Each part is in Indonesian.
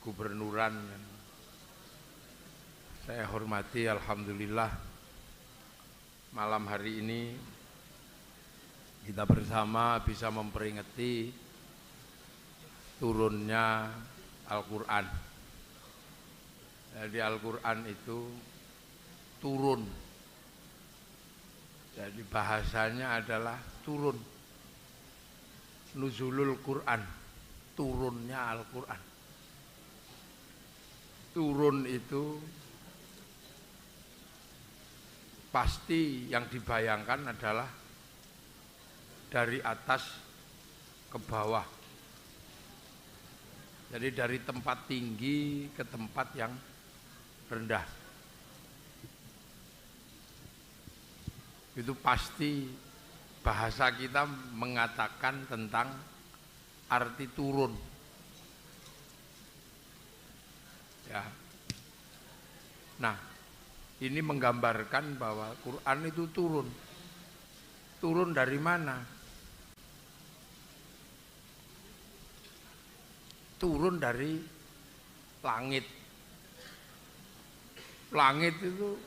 gubernuran. Saya hormati, alhamdulillah malam hari ini kita bersama bisa memperingati turunnya Al-Quran. Jadi Al-Quran itu turun. Jadi bahasanya adalah turun. Nuzulul Quran, turunnya Al-Quran. Turun itu pasti yang dibayangkan adalah dari atas ke bawah. Jadi dari tempat tinggi ke tempat yang rendah. Itu pasti bahasa kita mengatakan tentang arti turun. Ya. Nah, ini menggambarkan bahwa Quran itu turun. Turun dari mana? Turun dari langit. Langit itu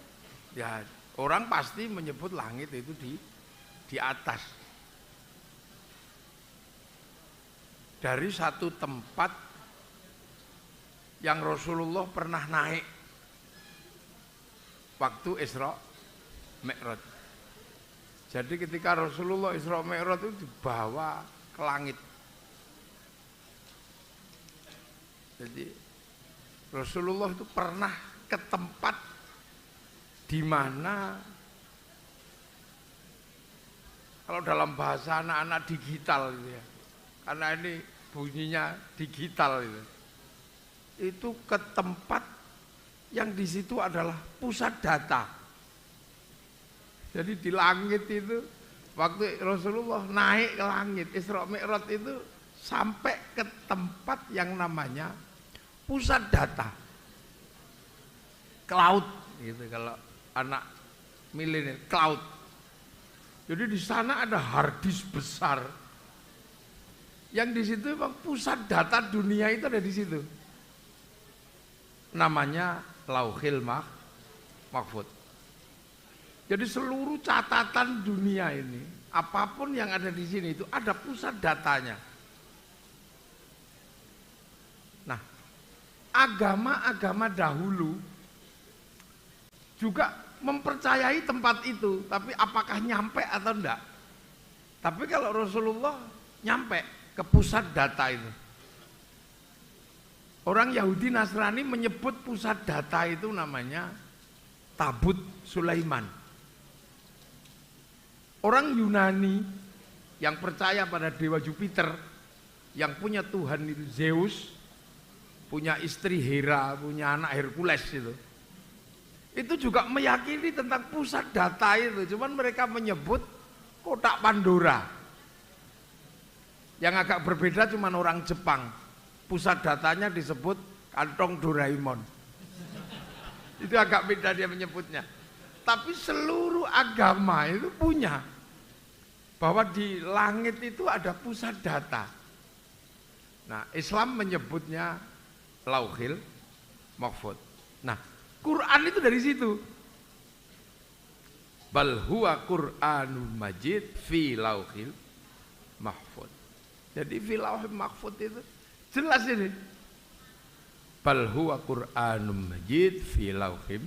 ya orang pasti menyebut langit itu di atas. Dari satu tempat yang Rasulullah pernah naik waktu Isra Mi'raj. Jadi ketika Rasulullah Isra Mi'raj itu dibawa ke langit. Jadi Rasulullah itu pernah ke tempat di mana kalau dalam bahasa anak-anak digital gitu ya. Karena ini bunyinya digital gitu. Itu ke tempat yang di situ adalah pusat data. Jadi di langit itu waktu Rasulullah naik ke langit Isra Mi'raj itu sampai ke tempat yang namanya pusat data. Cloud gitu kalau anak milenial, cloud. Jadi di sana ada hard disk besar. Yang di situ memang pusat data dunia itu ada di situ. Namanya Lauhil Mahfuz. Jadi seluruh catatan dunia ini, apapun yang ada di sini itu ada pusat datanya. Nah, agama-agama dahulu juga mempercayai tempat itu, tapi apakah nyampe atau enggak? Tapi kalau Rasulullah nyampe ke pusat data itu. Orang Yahudi Nasrani menyebut pusat data itu namanya Tabut Sulaiman. Orang Yunani yang percaya pada dewa Jupiter, yang punya Tuhan itu Zeus, punya istri Hera, punya anak Hercules itu juga meyakini tentang pusat data itu. Cuman mereka menyebut kotak Pandora. Yang agak berbeda cuman orang Jepang. Pusat datanya disebut kantong Doraemon. Itu agak beda dia menyebutnya. Tapi seluruh agama itu punya bahwa di langit itu ada pusat data. Nah, Islam menyebutnya Lauhil Mahfuz. Nah, Quran itu dari situ. Bal huwa Qur'anul Majid fi Lauhil Mahfuz. Jadi fi Lauhil Mahfuz itu jelas ini. Bal huwa Qur'anum Majid fi Lauhim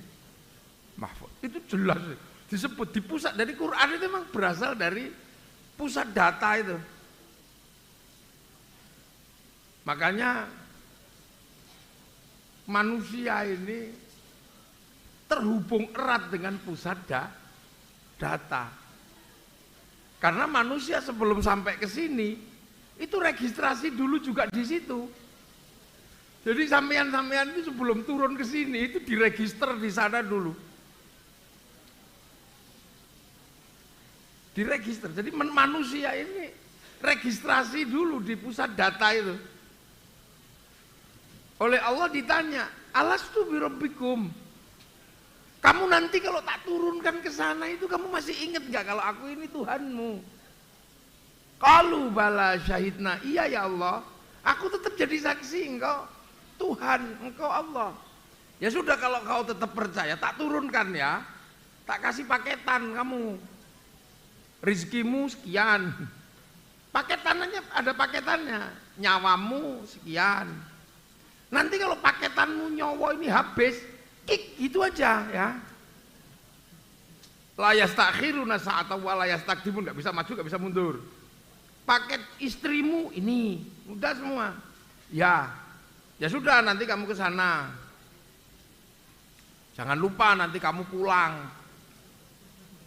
Mahfuz. Itu jelas disebut di pusat. Dari Quran itu memang berasal dari pusat data itu. Makanya manusia ini terhubung erat dengan pusat data. Karena manusia sebelum sampai ke sini itu registrasi dulu juga di situ. Jadi sampean-sampean itu sebelum turun ke sini itu diregister di sana dulu. Diregister. Jadi manusia ini registrasi dulu di pusat data itu. Oleh Allah ditanya, alastu birabbikum. Kamu nanti kalau tak turunkan ke sana itu kamu masih ingat gak kalau aku ini Tuhanmu? Qalu bala syahidna. Iya ya Allah, aku tetap jadi saksi engkau Tuhan, engkau Allah. Ya sudah, kalau kau tetap percaya, tak turunkan ya. Tak kasih paketan kamu. Rizkimu sekian. Paketannya ada paketannya. Nyawamu sekian. Nanti kalau paketanmu nyawa ini habis, kik gitu aja ya. La yastakhiruna sa'atan wa la yastaqdimun, enggak bisa maju, enggak bisa mundur. Paket istrimu ini, udah semua. Ya. Ya sudah, nanti kamu ke sana. Jangan lupa nanti kamu pulang.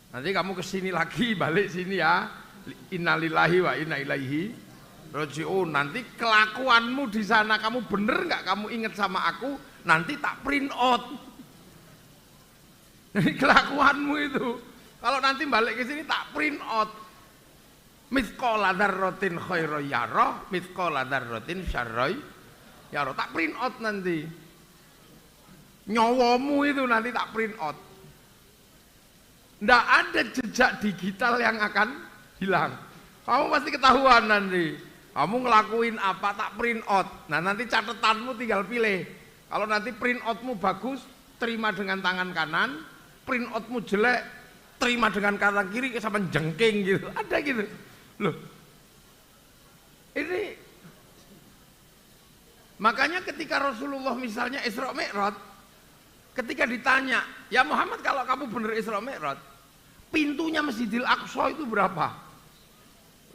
Nanti kamu ke sini lagi, balik sini ya. Innalillahi wa inna ilaihi raji'un. Nanti kelakuanmu di sana, kamu bener nggak kamu ingat sama aku, nanti tak print out. Jadi kelakuanmu itu, kalau nanti balik ke sini tak print out. Mithqala dzarratin khairan yarah, mithqala dzarratin syarran yarah. Tak print out nanti. Nyawamu itu nanti tak print out. Nggak ada jejak digital yang akan hilang. Kamu pasti ketahuan nanti. Kamu ngelakuin apa, tak print out. Nah nanti catatanmu tinggal pilih. Kalau nanti print outmu bagus, terima dengan tangan kanan. Print outmu jelek, terima dengan tangan kiri sama jengking gitu. Ada gitu. Loh. Ini makanya ketika Rasulullah misalnya Isra Mi'raj, ketika ditanya, ya Muhammad kalau kamu benar Isra Mi'raj, pintunya Masjidil Aqsa itu berapa?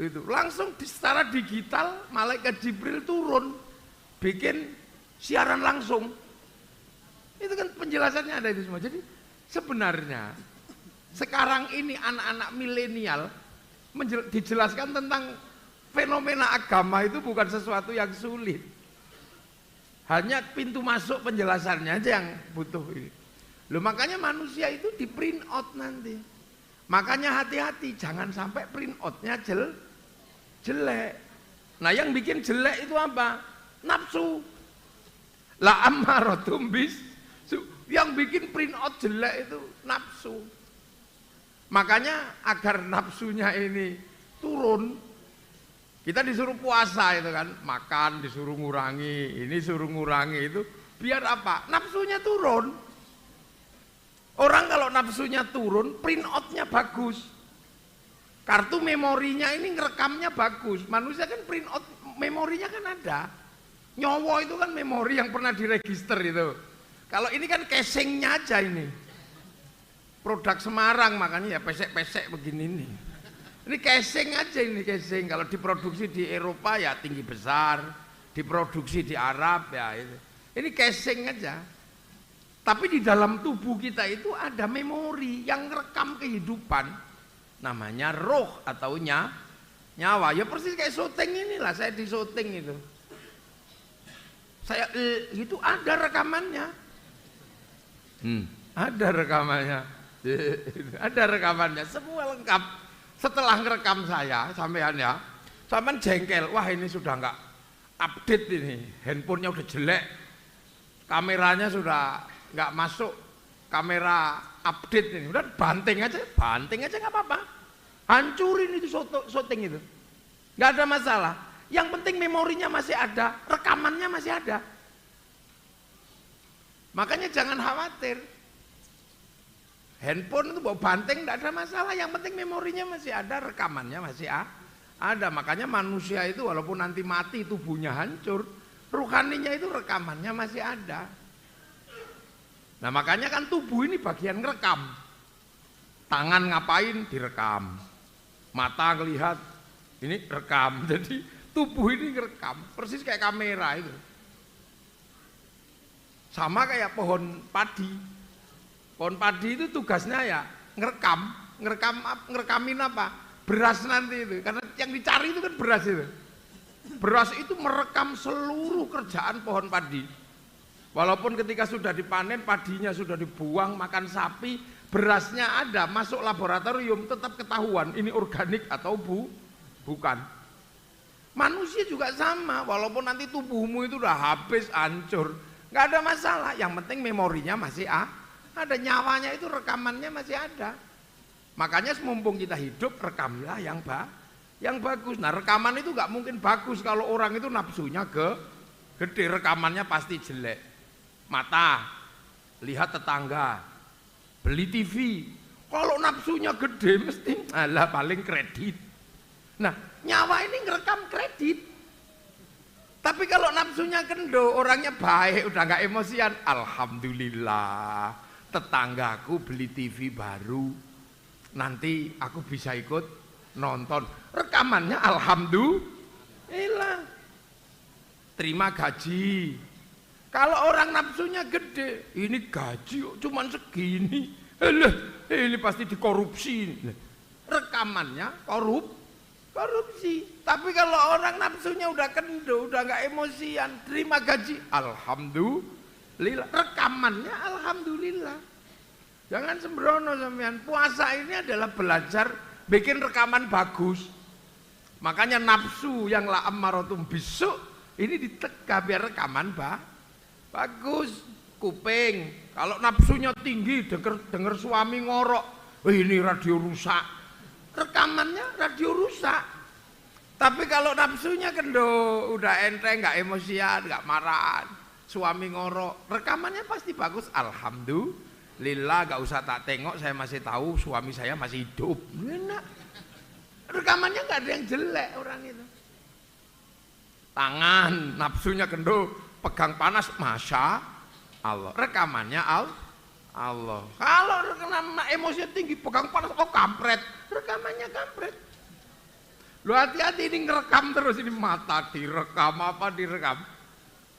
Itu langsung secara digital malaikat Jibril turun, bikin siaran langsung. Itu kan penjelasannya ada itu semua. Jadi sebenarnya sekarang ini anak-anak milenial dijelaskan tentang fenomena agama itu bukan sesuatu yang sulit. Hanya pintu masuk penjelasannya aja yang butuh ini. Loh, makanya manusia itu di print out nanti. Makanya hati-hati, jangan sampai print outnya jelek. Nah yang bikin jelek itu apa? Nafsu. La ammaratum bis. Yang bikin print out jelek itu nafsu. Makanya agar nafsunya ini turun, kita disuruh puasa itu kan, makan disuruh ngurangi, ini suruh ngurangi itu, biar apa? Nafsunya turun. Orang kalau nafsunya turun, print outnya bagus. Kartu memorinya ini ngerekamnya bagus. Manusia kan print out memorinya kan ada. Nyawa itu kan memori yang pernah diregister itu. Kalau ini kan casingnya aja ini. Produk Semarang makanya ya pesek-pesek begini nih. Ini casing aja ini casing. Kalau diproduksi di Eropa ya tinggi besar, diproduksi di Arab ya itu. Ini casing aja. Tapi di dalam tubuh kita itu ada memori yang merekam kehidupan. Namanya roh atau nyawa. Ya persis kayak syuting inilah, saya di syuting itu. Saya itu ada rekamannya. Ada rekamannya. Ada rekamannya, semua lengkap. Setelah ngerekam saya, sampean ya, sampean jengkel, wah ini sudah enggak update ini, handphonenya udah jelek, kameranya sudah enggak masuk, kamera update ini, udah banting aja nggak apa-apa, hancurin itu syuting itu, nggak ada masalah. Yang penting memorinya masih ada, rekamannya masih ada. Makanya jangan khawatir. Handphone itu bawa banting tidak ada masalah, yang penting memorinya masih ada, rekamannya masih ada. Makanya manusia itu walaupun nanti mati tubuhnya hancur, ruhaninya itu rekamannya masih ada. Nah makanya kan tubuh ini bagian ngerekam. Tangan ngapain direkam, mata ngelihat ini rekam. Jadi tubuh ini ngerekam, persis kayak kamera itu. Sama kayak pohon padi. Pohon padi itu tugasnya ya ngerekamin apa? Beras nanti itu. Karena yang dicari itu kan beras itu. Beras itu merekam seluruh kerjaan pohon padi. Walaupun ketika sudah dipanen, padinya sudah dibuang, makan sapi, berasnya ada, masuk laboratorium tetap ketahuan ini organik atau bukan. Manusia juga sama, walaupun nanti tubuhmu itu udah habis, hancur, nggak ada masalah. Yang penting memorinya masih ada, nyawanya itu rekamannya masih ada. Makanya mumpung kita hidup, rekamlah yang bagus. Nah rekaman itu nggak mungkin bagus kalau orang itu nafsunya gede, rekamannya pasti jelek. Mata, lihat tetangga, beli TV. Kalau nafsunya gede mesti alah paling kredit. Nah, nyawa ini ngerekam kredit. Tapi kalau nafsunya kendo, orangnya baik, udah nggak emosian. Alhamdulillah, tetanggaku beli TV baru. Nanti aku bisa ikut nonton. Rekamannya alhamdulillah. Terima gaji. Kalau orang nafsunya gede, ini gaji cuman segini. Ini pasti dikorupsi. Rekamannya korupsi. Tapi kalau orang nafsunya udah kendo, udah nggak emosian, terima gaji, alhamdulillah. Rekamannya alhamdulillah. Jangan sembrono sampean. Puasa ini adalah belajar bikin rekaman bagus. Makanya nafsu yang la ammarotum bisu ini ditegak biar rekaman bagus. Kuping, kalau nafsunya tinggi denger suami ngorok, ini radio rusak, rekamannya radio rusak. Tapi kalau nafsunya kendo, udah enteng, nggak emosian, nggak marah, suami ngorok, rekamannya pasti bagus. Alhamdulillah, nggak usah tak tengok, saya masih tahu suami saya masih hidup. Enak, rekamannya nggak ada yang jelek orang itu. Tangan, nafsunya kendo, pegang panas, masya Allah, rekamannya Allah. Kalau rekaman emosi tinggi, pegang panas, oh kampret, rekamannya kampret. Lu hati-hati ini ngerekam terus, ini mata direkam, apa direkam.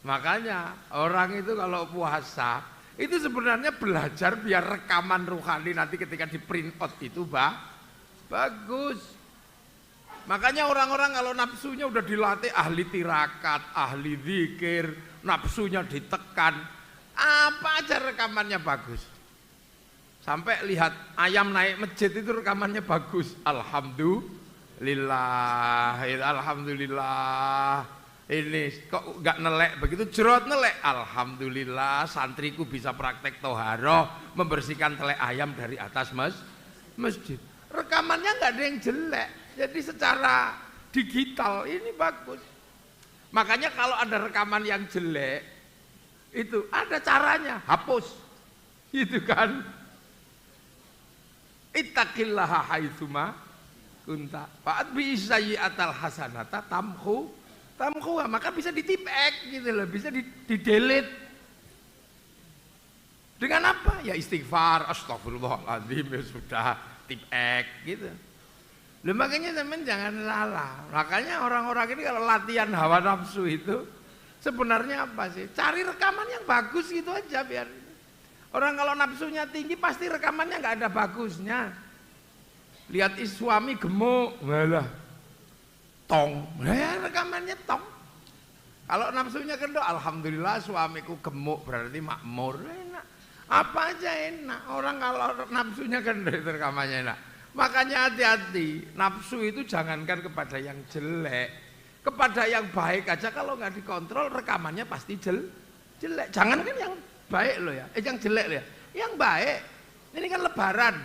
Makanya orang itu kalau puasa, itu sebenarnya belajar biar rekaman rohani nanti ketika di print out itu bagus. Makanya orang-orang kalau nafsunya udah dilatih ahli tirakat, ahli zikir, nafsunya ditekan, apa aja rekamannya bagus. Sampai lihat ayam naik masjid itu rekamannya bagus. Alhamdulillah, alhamdulillah. Ini kok nggak nelek begitu, jerot nelek. Alhamdulillah, santriku bisa praktek toharoh, membersihkan telek ayam dari atas masjid. Rekamannya nggak ada yang jelek. Jadi secara digital ini bagus. Makanya kalau ada rekaman yang jelek, itu ada caranya, hapus. Gitu kan. Ittaqillaha haitsuma kunta. Fa'at bi sayyi'atal hasanata tamhu. Maka bisa ditipek gitu loh, bisa di-delete. Dengan apa? Ya istighfar, astagfirullahaladzim, ya sudah tipek gitu. Loh, makanya teman jangan salah. Makanya orang-orang ini kalau latihan hawa nafsu itu sebenarnya apa sih? Cari rekaman yang bagus gitu aja biar. Orang kalau nafsunya tinggi pasti rekamannya nggak ada bagusnya. Lihat suami gemuk, malah tong, rekamannya tong. Kalau nafsunya kendo, alhamdulillah suamiku gemuk berarti makmur, enak. Apa aja enak. Orang kalau nafsunya kendo itu rekamannya enak. Makanya hati-hati, nafsu itu jangankan kepada yang jelek, kepada yang baik aja kalau nggak dikontrol rekamannya pasti jelek. Jangankan yang baik loh ya, yang jelek loh ya. Yang baik, ini kan lebaran.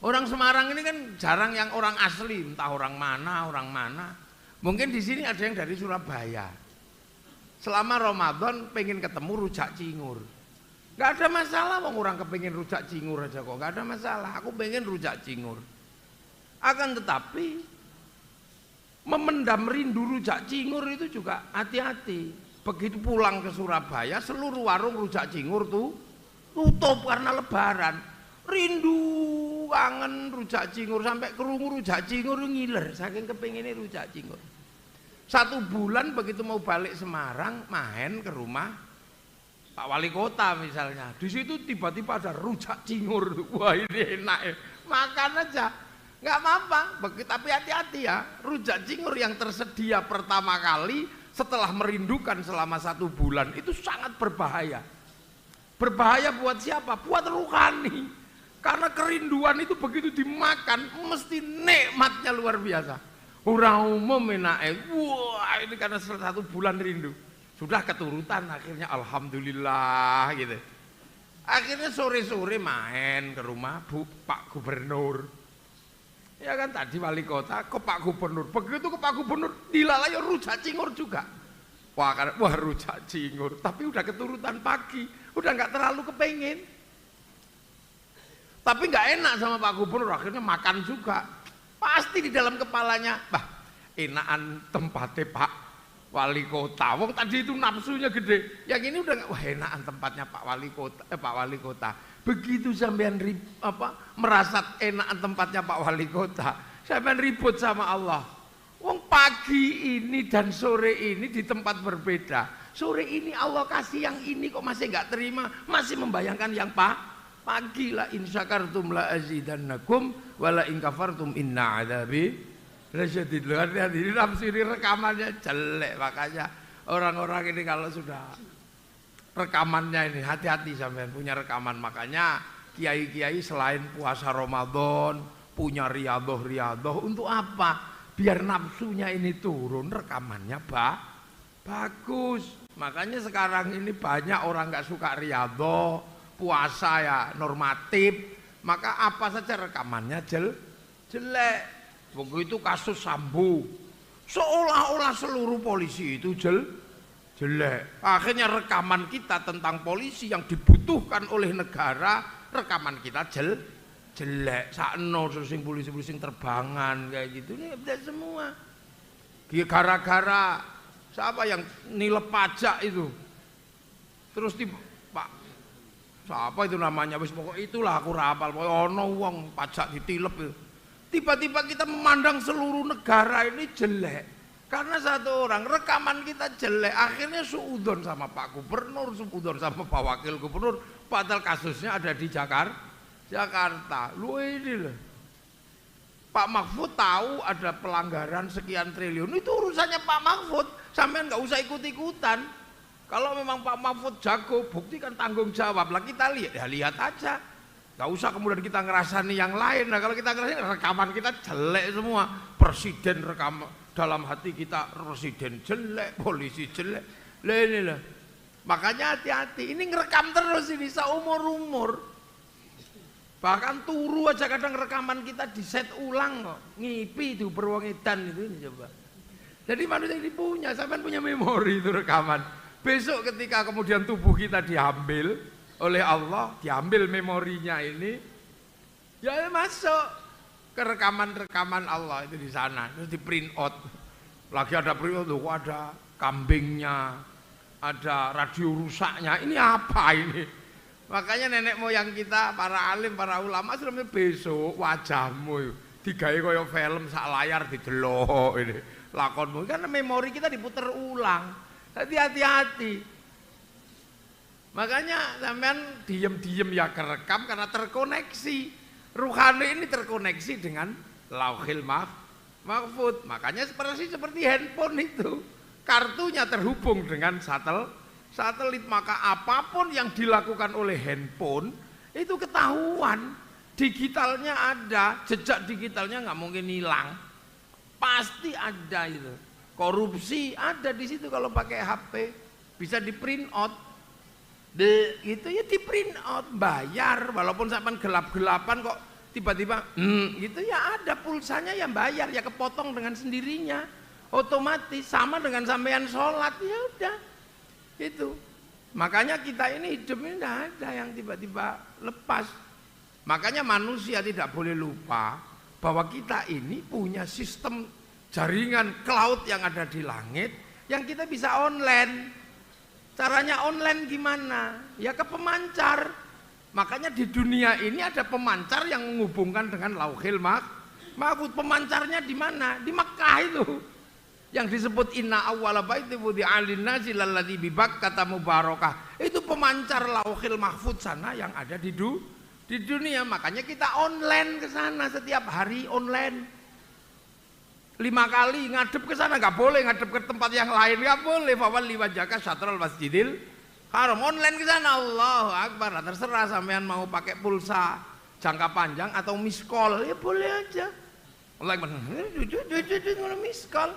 Orang Semarang ini kan jarang yang orang asli, entah orang mana. Mungkin di sini ada yang dari Surabaya. Selama Ramadan pengen ketemu rujak cingur. Gak ada masalah, orang kepengen rujak cingur aja kok, gak ada masalah. Aku pengen rujak cingur. Akan tetapi memendam rindu rujak cingur itu juga hati-hati. Begitu pulang ke Surabaya, seluruh warung rujak cingur tuh tutup karena lebaran. Rindu, kangen rujak cingur, sampai kerungu rujak cingur ngiler, saking kepengennya rujak cingur. 1 bulan begitu mau balik Semarang, main ke rumah Pak Wali Kota misalnya, di situ tiba-tiba ada rujak cingur, wah ini enak ya, makan aja, nggak apa-apa. Tapi hati-hati ya, rujak cingur yang tersedia pertama kali setelah merindukan selama 1 bulan itu sangat berbahaya. Berbahaya buat siapa? Buat rohani. Karena kerinduan itu begitu dimakan mesti nikmatnya luar biasa. Orang umum enak, wah ini karena 1 bulan rindu. Sudah keturutan akhirnya alhamdulillah gitu. Akhirnya sore-sore main ke rumah Pak Gubernur. Ya kan tadi wali kota ke Pak Gubernur. Begitu ke Pak Gubernur dilalai rujak cingur juga. Wah rujak cingur, tapi udah keturutan pagi, udah nggak terlalu kepengen. Tapi nggak enak sama Pak Gubernur, akhirnya makan juga. Pasti di dalam kepalanya, enakan tempatnya Pak Wali Kota. Wong tadi itu nafsunya gede, yang ini udah nggak, wah enakan tempatnya Pak Wali Kota. Begitu sampean merasa enakan tempatnya Pak Wali Kota, sampean ribut sama Allah. Wong pagi ini dan sore ini di tempat berbeda. Sore ini Allah kasih yang ini kok masih nggak terima, masih membayangkan yang pagi. La in syakartum la azidannakum wa la in kafartum inna adzabi lasyadid. Hati-hati nafsiri rekamannya jelek, makanya orang-orang ini kalau sudah rekamannya ini hati-hati sampean punya rekaman. Makanya kiai-kiai selain puasa Ramadan punya riyadhah untuk apa? Biar nafsunya ini turun, rekamannya bagus. Makanya sekarang ini banyak orang nggak suka riyadhah, puasa ya normatif, maka apa saja rekamannya jelek. Begitu kasus Sambo, seolah-olah seluruh polisi itu jelek. Akhirnya rekaman kita tentang polisi yang dibutuhkan oleh negara, rekaman kita jelek. Sakno sing polisi-polisi terbangan kayak gitu, ini tidak semua. Gara-gara siapa yang nilep pajak itu, terus Pak siapa itu namanya, wis pokok itulah aku rapal, ono wong pajak ditilep itu. Tiba-tiba kita memandang seluruh negara ini jelek karena satu orang, rekaman kita jelek. Akhirnya suudon sama Pak Gubernur, suudon sama Pak Wakil Gubernur, padahal kasusnya ada di Jakarta. Lu ini loh, Pak Mahfud tahu ada pelanggaran sekian triliun, itu urusannya Pak Mahfud, sampean nggak usah ikut-ikutan. Kalau memang Pak Mahfud jago, buktikan tanggung jawab lah, kita lihat aja, nggak usah kemudian kita ngerasani yang lain. Nah kalau kita ngerasani, rekaman kita jelek semua, presiden rekam dalam hati kita, presiden jelek, polisi jelek, ini lah. Makanya hati-hati, ini ngerekam terus ini seumur-umur. Bahkan turu aja kadang rekaman kita diset ulang kok. Ngipi itu berwangidan itu ini coba. Jadi manusia ini sampean punya memori itu rekaman. Besok ketika kemudian tubuh kita diambil oleh Allah, diambil memorinya ini, ya masuk ke rekaman-rekaman Allah itu di sana, terus di print out. Lagi ada print out, loh, ada kambingnya, ada radio rusaknya. Ini apa ini? Makanya nenek moyang kita, para alim, para ulama sudah besok wajahmu digawe kaya film sak layar didelok ini lakonmu, karena memori kita diputer ulang. Hati-hati. Makanya sampean diem-diem ya kerekam karena terkoneksi. Ruhani ini terkoneksi dengan Lauhil Mahfud. Makanya seperti handphone itu, kartunya terhubung dengan satelit, maka apapun yang dilakukan oleh handphone itu ketahuan, digitalnya ada, jejak digitalnya nggak mungkin hilang, pasti ada itu. Korupsi ada di situ kalau pakai HP, bisa di print out, itu ya di print out, bayar, walaupun sampai gelap-gelapan kok tiba-tiba, gitu ya ada pulsanya yang bayar, ya kepotong dengan sendirinya, otomatis sama dengan sampean sholat, ya udah. Itu makanya kita ini hidup ini tidak ada yang tiba-tiba lepas. Makanya manusia tidak boleh lupa bahwa kita ini punya sistem jaringan cloud yang ada di langit yang kita bisa online. Caranya online gimana? Ya ke pemancar. Makanya di dunia ini ada pemancar yang menghubungkan dengan Lauhil Mahfud. Pemancarnya di mana? Di Mekah itu. Yang disebut inna awwala baiti wudi'a lin-nasi lalladzi bi Bakkah mubarakah. Itu pemancar Lauhil Mahfud sana yang ada di dunia. Makanya kita online ke sana setiap hari online. 5 kali ngadep ke sana, nggak boleh ngadep ke tempat yang lain, nggak boleh. Fawalli wajhaka syatral masjidil haram, online ke sana. Allahu Akbar. Terserah sampean mau pakai pulsa jangka panjang atau miss call, ya boleh aja. Allah miss call.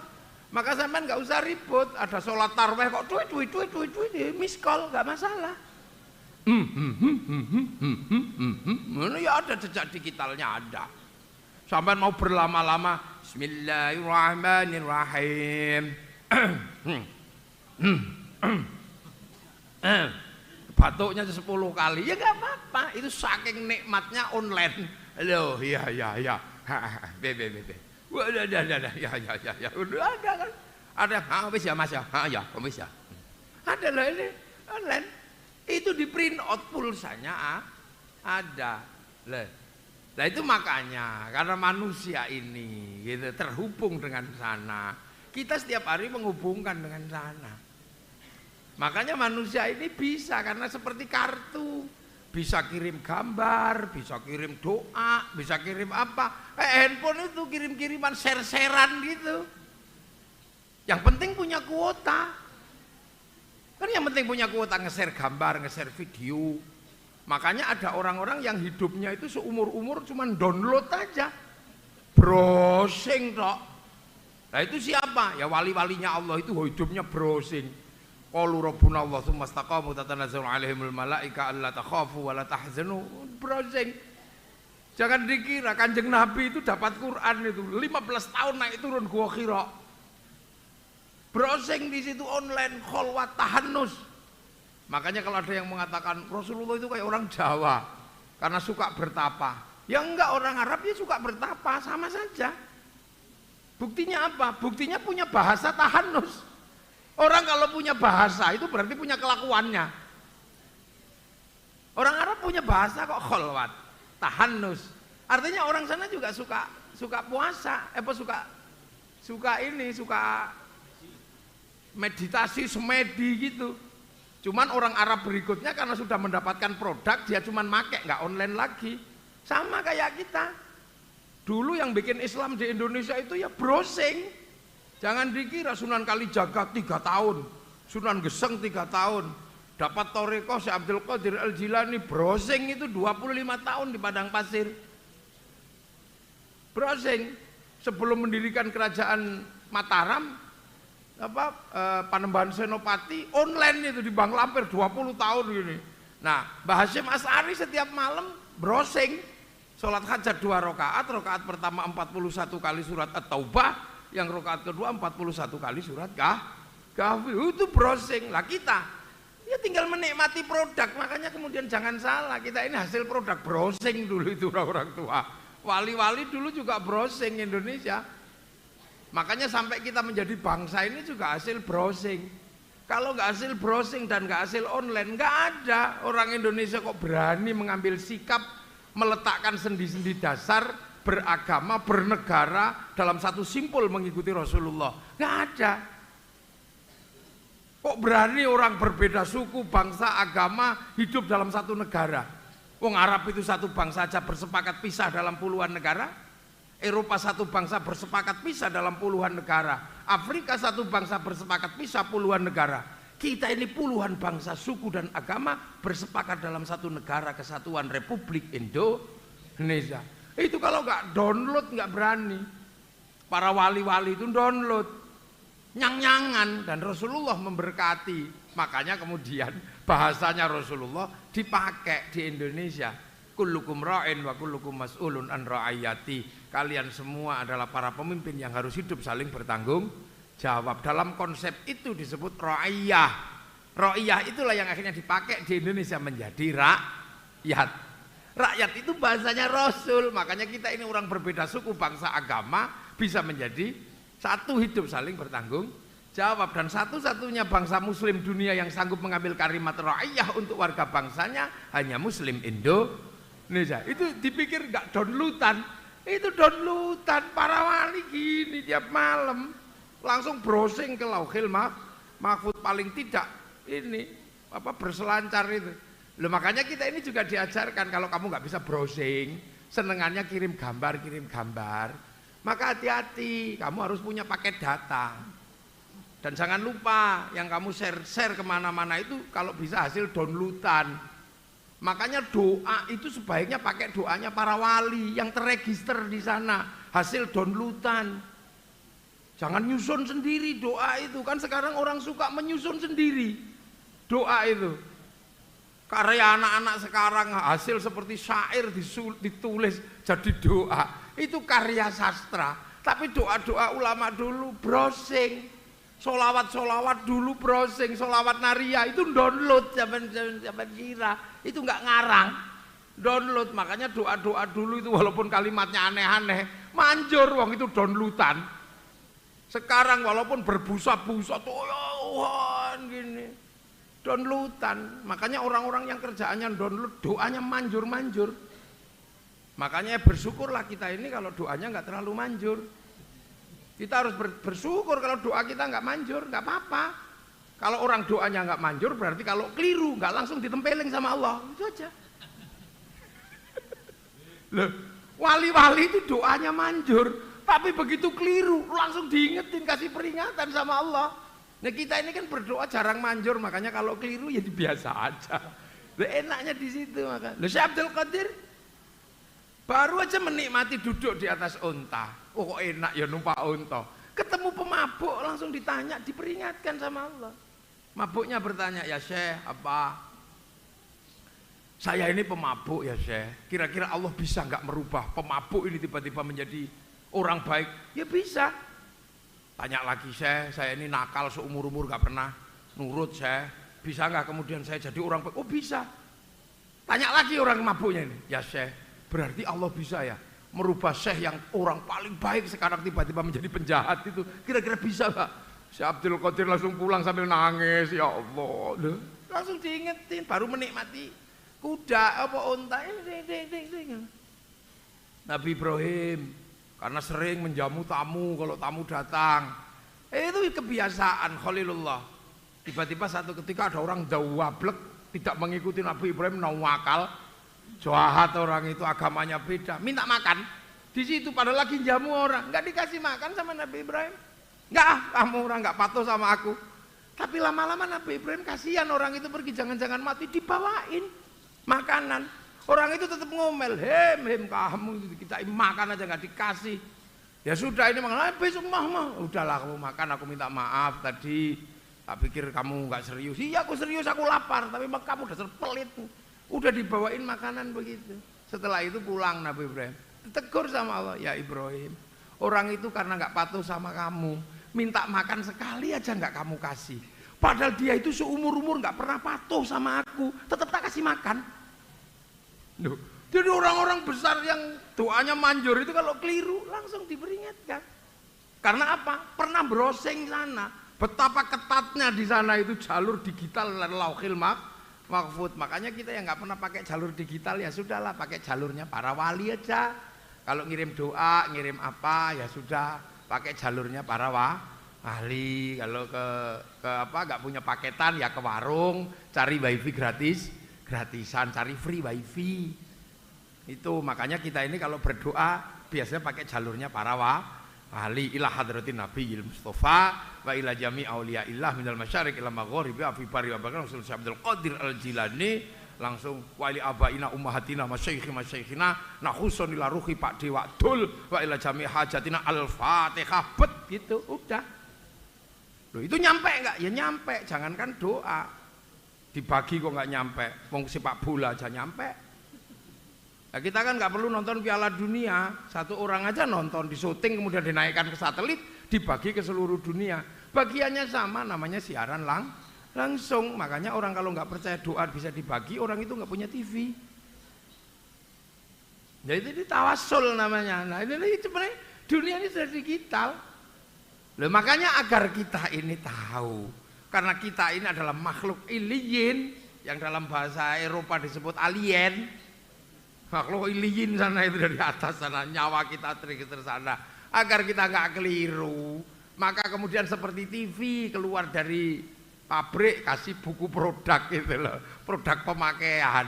Maka sampean nggak usah ribut, ada sholat tarawih kok duit miss call, nggak masalah. Ya ada jejak digitalnya ada. Sampean mau berlama-lama, Bismillahirrahmanirrahim. Batuknya 10 kali, ya nggak apa-apa. Itu saking nikmatnya online. Loh, iya. Udah, ya. Udah ada kan? Ada, wis ya Mas ya, ya, wis ya. Ada loh ini online. Itu di print out pulsanya ada. Nah itu makanya karena manusia ini gitu terhubung dengan sana. Kita setiap hari menghubungkan dengan sana. Makanya manusia ini bisa karena seperti kartu. Bisa kirim gambar, bisa kirim doa, bisa kirim apa. Handphone itu kirim-kiriman share-sharean gitu. Yang penting punya kuota. Kan yang penting punya kuota nge-share gambar, nge-share video. Makanya ada orang-orang yang hidupnya itu seumur-umur cuman download aja. Browsing tok. Nah itu siapa? Ya wali-walinya Allah itu hidupnya browsing. Qalu rabbuna Allah tsumma istaqamu tatanazzalu alaihimul malaika alla takhafu wa la tahzanu. Browsing. Jangan dikira Kanjeng Nabi itu dapat Quran itu 15 tahun naik turun Gua Hira. Browsing di situ online kholwat tahannus. Makanya kalau ada yang mengatakan Rasulullah itu kayak orang Jawa karena suka bertapa. Ya enggak, orang Arab ya suka bertapa, sama saja. Buktinya apa? Buktinya punya bahasa tahannus. Orang kalau punya bahasa itu berarti punya kelakuannya. Orang Arab punya bahasa kok kholwat, tahannus. Artinya orang sana juga suka puasa, suka meditasi, semedi gitu. Cuman orang Arab berikutnya karena sudah mendapatkan produk dia cuman make, nggak online lagi. Sama kayak kita. Dulu yang bikin Islam di Indonesia itu ya browsing. Jangan dikira Sunan Kalijaga 3 tahun, Sunan Geseng 3 tahun, dapat Thariqah Syekh Abdul Qadir Al-Jilani browsing itu 25 tahun di padang pasir. Browsing sebelum mendirikan kerajaan Mataram. Panembahan Senopati online itu di Bang Lampir 20 tahun gini. Nah, Mbah Hasyim Asy'ari setiap malam browsing sholat hajat 2 rakaat, rakaat pertama 41 kali surat At-Taubah, yang rakaat kedua 41 kali surat Kahfi. Itu browsing. Lah kita ya tinggal menikmati produk. Makanya kemudian jangan salah, kita ini hasil produk browsing dulu itu orang tua. Wali-wali dulu juga browsing Indonesia. Makanya sampai kita menjadi bangsa ini juga hasil browsing. Kalau nggak hasil browsing dan nggak hasil online, nggak ada orang Indonesia kok berani mengambil sikap meletakkan sendi-sendi dasar beragama, bernegara dalam satu simpul mengikuti Rasulullah. Nggak ada. Kok berani orang berbeda suku, bangsa, agama hidup dalam satu negara? Wong Arab itu satu bangsa saja bersepakat pisah dalam puluhan negara. Eropa satu bangsa bersepakat pisah dalam puluhan negara. Afrika satu bangsa bersepakat pisah puluhan negara. Kita ini puluhan bangsa, suku dan agama bersepakat dalam satu negara kesatuan Republik Indonesia. Itu kalau nggak download nggak berani. Para wali-wali itu download, nyang-nyangan, dan Rasulullah memberkati. Makanya kemudian bahasanya Rasulullah dipakai di Indonesia. Kullukum ra'in wa kullukum mas'ulun an ra'ayati. Kalian semua adalah para pemimpin yang harus hidup saling bertanggung jawab. Dalam konsep itu disebut ra'iyah. Ra'iyah itulah yang akhirnya dipakai di Indonesia menjadi rakyat. Rakyat itu bahasanya Rasul. Makanya kita ini orang berbeda suku, bangsa, agama bisa menjadi satu, hidup saling bertanggung jawab. Dan satu-satunya bangsa muslim dunia yang sanggup mengambil kalimat ra'iyah untuk warga bangsanya hanya muslim Indonesia. Itu dipikir gak downloadan. Itu downloadan. Para wali gini tiap malam langsung browsing ke Lauhil Mahfuz, paling tidak ini berselancar itu. Loh, makanya kita ini juga diajarkan kalau kamu nggak bisa browsing, senengannya kirim gambar, maka hati-hati, kamu harus punya paket data. Dan jangan lupa yang kamu share kemana-mana itu kalau bisa hasil downloadan. Makanya doa itu sebaiknya pakai doanya para wali yang terregister di sana, hasil downloadan. Jangan nyusun sendiri doa itu, kan sekarang orang suka menyusun sendiri doa itu. Karya anak-anak sekarang hasil seperti syair ditulis jadi doa, itu karya sastra. Tapi doa-doa ulama dulu browsing. Solawat dulu browsing, solawat naria itu download zaman kira. Itu nggak ngarang. Download, makanya doa-doa dulu itu walaupun kalimatnya aneh-aneh, manjur wong itu downloadan. Sekarang walaupun berbusa-busa tuh Tuhan gini. Downloadan. Makanya orang-orang yang kerjaannya download, doanya manjur-manjur. Makanya bersyukurlah kita ini kalau doanya nggak terlalu manjur. Kita harus bersyukur kalau doa kita nggak manjur, nggak apa-apa. Kalau orang doanya nggak manjur berarti kalau keliru nggak langsung ditempelin sama Allah, itu aja. Loh, wali-wali itu doanya manjur, tapi begitu keliru langsung diingetin, kasih peringatan sama Allah. Nah kita ini kan berdoa jarang manjur, makanya kalau keliru ya biasa aja. Loh, enaknya di situ maka. Loh, Syekh Abdul Qadir baru aja menikmati duduk di atas unta. Oh kok enak ya numpak unta. Ketemu pemabuk langsung ditanya, diperingatkan sama Allah. Mabuknya bertanya, ya Syekh apa? Saya ini pemabuk ya Syekh. Kira-kira Allah bisa nggak merubah pemabuk ini tiba-tiba menjadi orang baik? Ya bisa. Tanya lagi Syekh, saya ini nakal seumur-umur nggak pernah nurut Syekh. Bisa nggak kemudian saya jadi orang baik? Oh bisa. Tanya lagi orang mabuknya ini, ya Syekh. Berarti Allah bisa ya merubah Syekh yang orang paling baik sekarang tiba-tiba menjadi penjahat itu. Kira-kira bisa gak? Syekh Abdul Qadir langsung pulang sambil nangis, ya Allah. Loh, langsung diingetin, baru menikmati kuda apa unta ini. Nabi Ibrahim karena sering menjamu tamu kalau tamu datang. Itu kebiasaan Khalilullah. Tiba-tiba satu ketika ada orang dawablek tidak mengikuti Nabi Ibrahim, nawakal. Jahat orang itu, agamanya beda, minta makan di situ padahal lagi jamu orang, nggak dikasih makan sama Nabi Ibrahim. Nggak, kamu orang nggak patuh sama aku. Tapi lama-lama Nabi Ibrahim kasihan orang itu pergi, jangan-jangan mati, dibawain makanan. Orang itu tetap ngomel, hem kamu kita makan aja nggak dikasih. Ya sudah ini makan, besok mah udahlah kamu makan, aku minta maaf tadi. Tak pikir kamu nggak serius. Iya aku serius, aku lapar, tapi kamu dasar pelit. Udah dibawain makanan begitu. Setelah itu pulang Nabi Ibrahim. Ditegur sama Allah, ya Ibrahim, orang itu karena nggak patuh sama kamu, minta makan sekali aja nggak kamu kasih. Padahal dia itu seumur-umur nggak pernah patuh sama aku, tetap tak kasih makan. Loh, jadi orang-orang besar yang doanya manjur itu kalau keliru langsung diperingatkan. Karena apa? Pernah browsing sana, betapa ketatnya di sana itu jalur digital Lauhil Mahfuz. Makanya kita yang nggak pernah pakai jalur digital ya sudahlah, pakai jalurnya para wali aja. Kalau ngirim doa, ngirim apa ya sudah pakai jalurnya para wali. Kalau ke apa nggak punya paketan ya ke warung cari wifi gratisan, cari free wifi. Itu makanya kita ini kalau berdoa biasanya pakai jalurnya para wali. Ila hadratin nabiyil mustafa wa ila jami auliyaillah minal masyariq ila magharibi fi bari wa bakar Rasul Syekh Abdul Qadir Al-Jilani langsung wa li abaina ummahatina masyaikhina nakhusun ila ruhi Pak Dewa Dul wa ila jami hajatina al-Fatihah bet gitu udah. Loh itu nyampe enggak? Ya nyampe, jangankan doa. Dibagi kok enggak nyampe. Wong sepak bola aja nyampe. Nah, kita kan nggak perlu nonton Piala Dunia, satu orang aja nonton di syuting kemudian dinaikkan ke satelit, dibagi ke seluruh dunia. Bagiannya sama, namanya siaran langsung. Makanya orang kalau nggak percaya doa bisa dibagi, orang itu nggak punya TV. Jadi tawasul namanya. Nah ini sebenarnya dunia ini sudah digital. Loh, makanya agar kita ini tahu, karena kita ini adalah makhluk iliyin yang dalam bahasa Eropa disebut alien. Makhluk iliyin sana itu dari atas sana, nyawa kita tergeser sana. Agar kita nggak keliru, maka kemudian seperti TV keluar dari pabrik kasih buku produk gitu loh, produk pemakaian.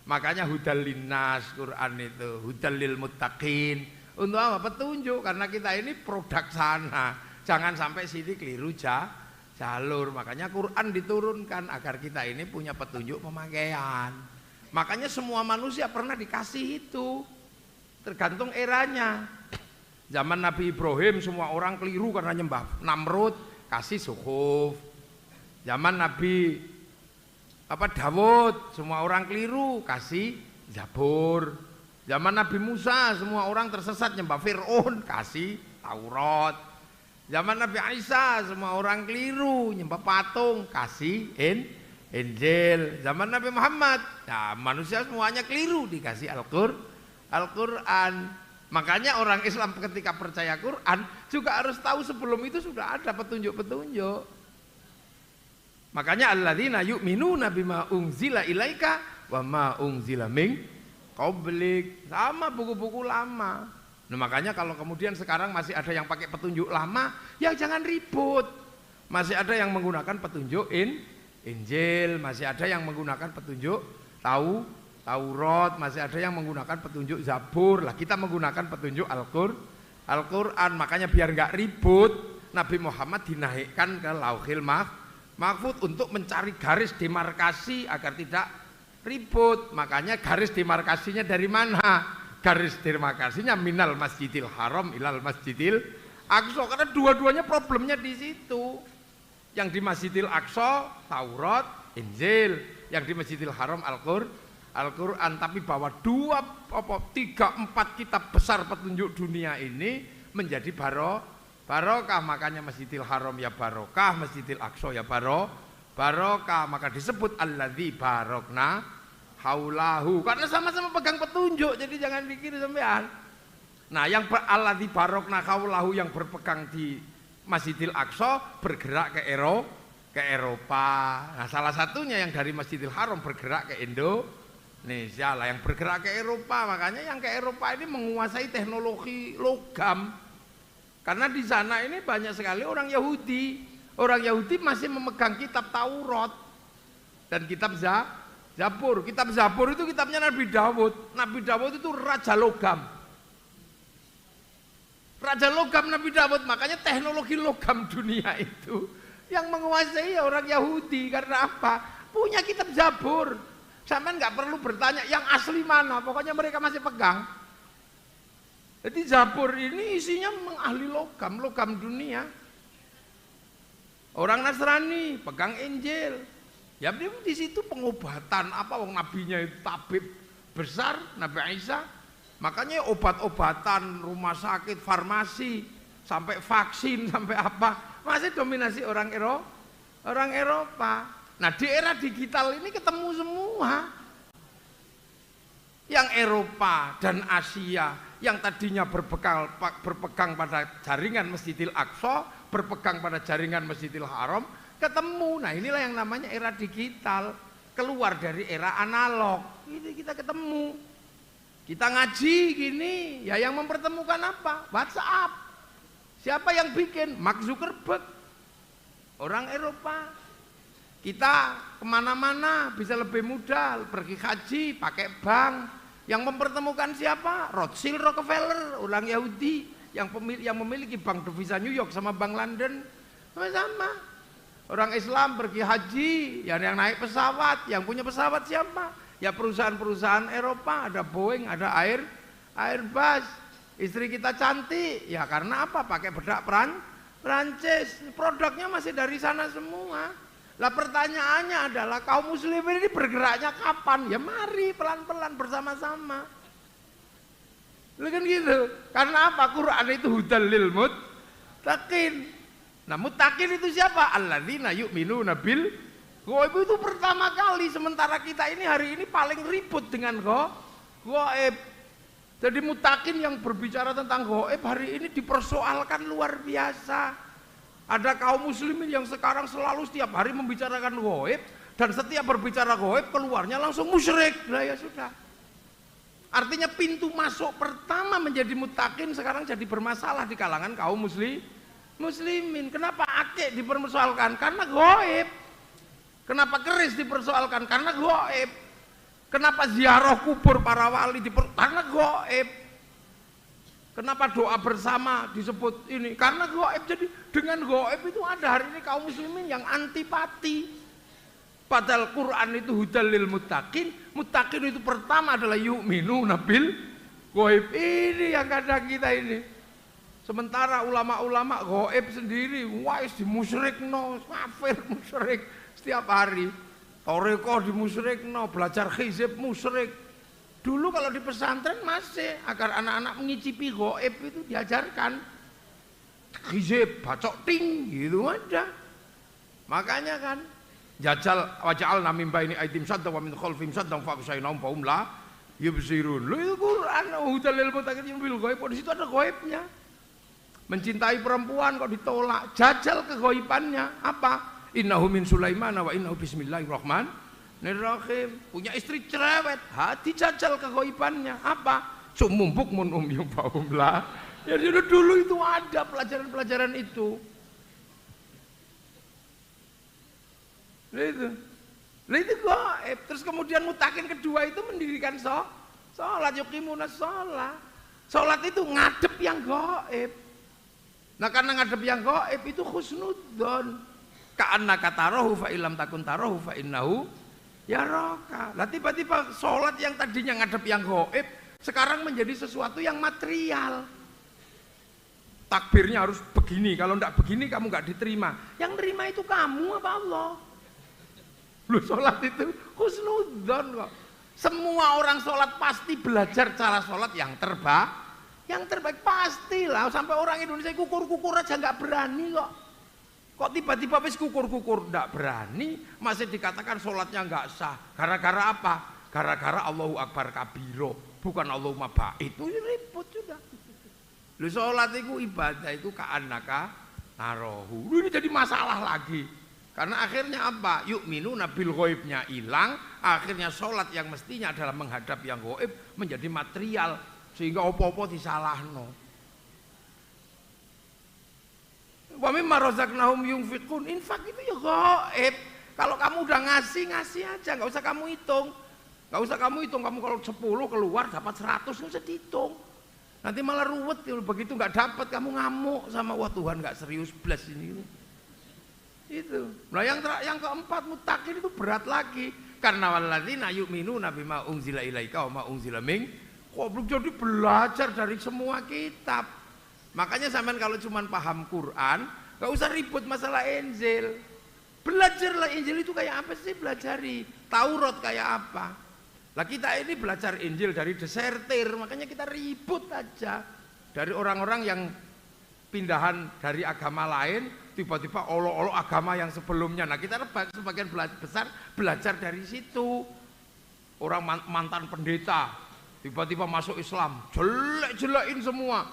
Makanya hudal linnas Quran itu, hudal lil muttaqin. Untuk apa? Petunjuk, karena kita ini produk sana. Jangan sampai sini keliru jalur. Makanya Quran diturunkan agar kita ini punya petunjuk pemakaian. Makanya semua manusia pernah dikasih itu, tergantung eranya. Zaman Nabi Ibrahim semua orang keliru karena nyembah Namrud, kasih suhuf. Zaman Nabi Dawud semua orang keliru, kasih Zabur. Zaman Nabi Musa semua orang tersesat nyembah Fir'aun, kasih Taurat. Zaman Nabi Isa semua orang keliru, nyembah patung, kasih Injil. Zaman Nabi Muhammad, nah manusia semuanya keliru, dikasih Al-Quran. Makanya orang Islam ketika percaya Quran juga harus tahu sebelum itu sudah ada petunjuk-petunjuk. Makanya alladzina yu'minuna bima unzila ilaika wa ma unzila min qablik. Sama buku-buku lama. Nah, makanya kalau kemudian sekarang masih ada yang pakai petunjuk lama, ya jangan ribut. Masih ada yang menggunakan petunjuk Injil, masih ada yang menggunakan petunjuk Taurat, masih ada yang menggunakan petunjuk Zabur. Lah kita menggunakan petunjuk Al-Quran. Makanya biar nggak ribut, Nabi Muhammad dinaikkan ke Lauhil Mahfuz untuk mencari garis demarkasi agar tidak ribut. Makanya garis demarkasinya dari mana? Garis demarkasinya minal Masjidil Haram ilal Masjidil Aqsa, karena dua-duanya problemnya di situ. Yang di Masjidil Aqsa Taurat, Injil, yang di Masjidil Haram Al-Quran. Tapi bahwa 3, 4 kitab besar petunjuk dunia ini menjadi barokah. Makanya Masjidil Haram ya barokah, Masjidil Aqsa ya barokah. Maka disebut alladzi barokna haulahu, karena sama-sama pegang petunjuk. Jadi jangan pikir sampean. Nah, yang alladzi barokna haulahu yang berpegang di Masjidil Aqsa bergerak ke Eropa. Nah, salah satunya yang dari Masjidil Haram bergerak ke Indonesia lah, yang bergerak ke Eropa. Makanya yang ke Eropa ini menguasai teknologi logam. Karena di sana ini banyak sekali orang Yahudi. Orang Yahudi masih memegang kitab Taurat dan kitab Zabur. Kitab Zabur itu kitabnya Nabi Dawud. Nabi Dawud itu raja logam. Raja logam Nabi Dawud. Makanya teknologi logam dunia itu yang menguasai orang Yahudi. Karena apa? Punya kitab Zabur. Sampai nggak perlu bertanya yang asli mana. Pokoknya mereka masih pegang. Jadi Zabur ini isinya mengahli logam dunia. Orang Nasrani pegang Injil. Ya di situ pengobatan apa, wong nabinya itu tabib besar Nabi Isa. Makanya obat-obatan, rumah sakit, farmasi, sampai vaksin, sampai apa masih dominasi orang Eropa. Nah di era digital ini ketemu semua. Yang Eropa dan Asia yang tadinya berpegang pada jaringan Masjidil Aqsa, berpegang pada jaringan Masjidil Haram, ketemu. Nah inilah yang namanya era digital, keluar dari era analog. Ini kita ketemu, kita ngaji gini, ya yang mempertemukan apa? WhatsApp. Siapa yang bikin? Mark Zuckerberg, orang Eropa. Kita kemana-mana bisa lebih mudah, pergi haji pakai bank. Yang mempertemukan siapa? Rothschild, Rockefeller, orang Yahudi yang memiliki bank devisa New York sama bank London, sama-sama. Orang Islam pergi haji, yang naik pesawat, yang punya pesawat siapa? Ya perusahaan-perusahaan Eropa, ada Boeing, ada Airbus. Istri kita cantik, ya karena apa? Pakai bedak Prancis. Produknya masih dari sana semua. Lah pertanyaannya adalah kaum muslimin ini bergeraknya kapan? Ya mari pelan-pelan bersama-sama. Kan gitu. Karena apa? Quran itu hudal lil muttaqin. Nah muttaqin itu siapa? Alladzina yu'minuna bil ghaib. Itu pertama kali. Sementara kita ini hari ini paling ribut dengan ghaib. Jadi muttaqin yang berbicara tentang ghaib hari ini dipersoalkan luar biasa. Ada kaum muslimin yang sekarang selalu setiap hari membicarakan ghaib, dan setiap berbicara ghaib keluarnya langsung musyrik. Nah ya sudah. Artinya pintu masuk pertama menjadi muttaqin sekarang jadi bermasalah di kalangan kaum muslimin. Kenapa akik dipersoalkan? Karena ghaib. Kenapa keris dipersoalkan? Karena ghaib. Kenapa ziarah kubur para wali karena ghaib. Kenapa doa bersama disebut ini? Karena ghaib. Jadi dengan ghaib itu ada hari ini kaum muslimin yang antipati. Padahal Quran itu hudal lil muttaqin. Muttaqin itu pertama adalah yu'minuna bil ghaib. Ini yang kadang kita ini. Sementara ulama-ulama ghaib sendiri, wah dimusyrikno, kafir musyrik setiap hari. Toreko dimusyrikno, belajar hizib musyrik. Dulu kalau di pesantren masih agar anak-anak mengicipi ghaib itu diajarkan. hizib, bacok ting gitu aja. Makanya kan jajal waja'alna min baini aidim sadda wa min khalfihim saddan fa'ghshaynahum fahum la yubsirun. Lu itu Quran hudalil muttaqin bil ghaib, di situ ada ghaibnya. Mencintai perempuan kok ditolak, jajal keghaibannya apa? Innahu min Sulaiman wa innahu bismillahirrahmanirrahim. Punya istri cerewet, hati jajal keghaibannya apa? Sumum bukmun umyum fahum la. Ya dulu itu ada pelajaran-pelajaran itu. Itu gaib. Terus kemudian mutakin kedua itu mendirikan sholat, yuqimunas sholat. Sholat itu ngadep yang gaib. Nah karena ngadep yang gaib itu husnudzon. Ka'annaka tarahu fa illam takun tarahu fa innahu yaraka. Lah tiba-tiba sholat yang tadinya ngadep yang gaib sekarang menjadi sesuatu yang material. Takbirnya harus begini, kalau enggak begini kamu enggak diterima. Yang terima itu kamu apa Allah? Lu sholat itu husnudzon kok. Semua orang sholat pasti belajar cara sholat yang terbaik pastilah. Sampai orang Indonesia kukur-kukur aja nggak berani kok. Kok tiba-tiba wis kukur-kukur nggak berani, masih dikatakan sholatnya nggak sah. Gara-gara apa? Gara-gara Allahu Akbar kabiro, bukan Allahumma ba'id. Itu ribut sudah. Lu sholat itu ibadah itu ka'annaka tarahu. Ini jadi masalah lagi. Karena akhirnya apa? Yu'minuna bil ghaibnya hilang, akhirnya sholat yang mestinya adalah menghadap yang gaib menjadi material sehingga opo-opo disalahno. Wa mimma razaqnahum yunfiqun. Infak itu ya gaib. Kalau kamu udah ngasih aja, nggak usah kamu hitung. Nggak usah kamu hitung, kamu kalau 10 keluar dapat 100 nggak usah dihitung. Nanti malah ruwet, begitu nggak dapat kamu ngamuk sama wah Tuhan nggak serius blas ini. Itu. Nah yang keempat muttaqin itu berat lagi. Karena walladzina yu'minuna bima unzila ilaika wa ma unzila min qabluk. Jadi belajar dari semua kitab. Makanya sampean kalau cuma paham Quran, enggak usah ribut masalah Injil. Belajarlah Injil itu kayak apa sih, belajari. Taurat kayak apa. Lah kita ini belajar Injil dari desertir, makanya kita ribut aja. Dari orang-orang yang pindahan dari agama lain tiba-tiba olok-olok agama yang sebelumnya. Nah kita sebagian besar belajar dari situ. Orang mantan pendeta tiba-tiba masuk Islam, jelek-jelekin semua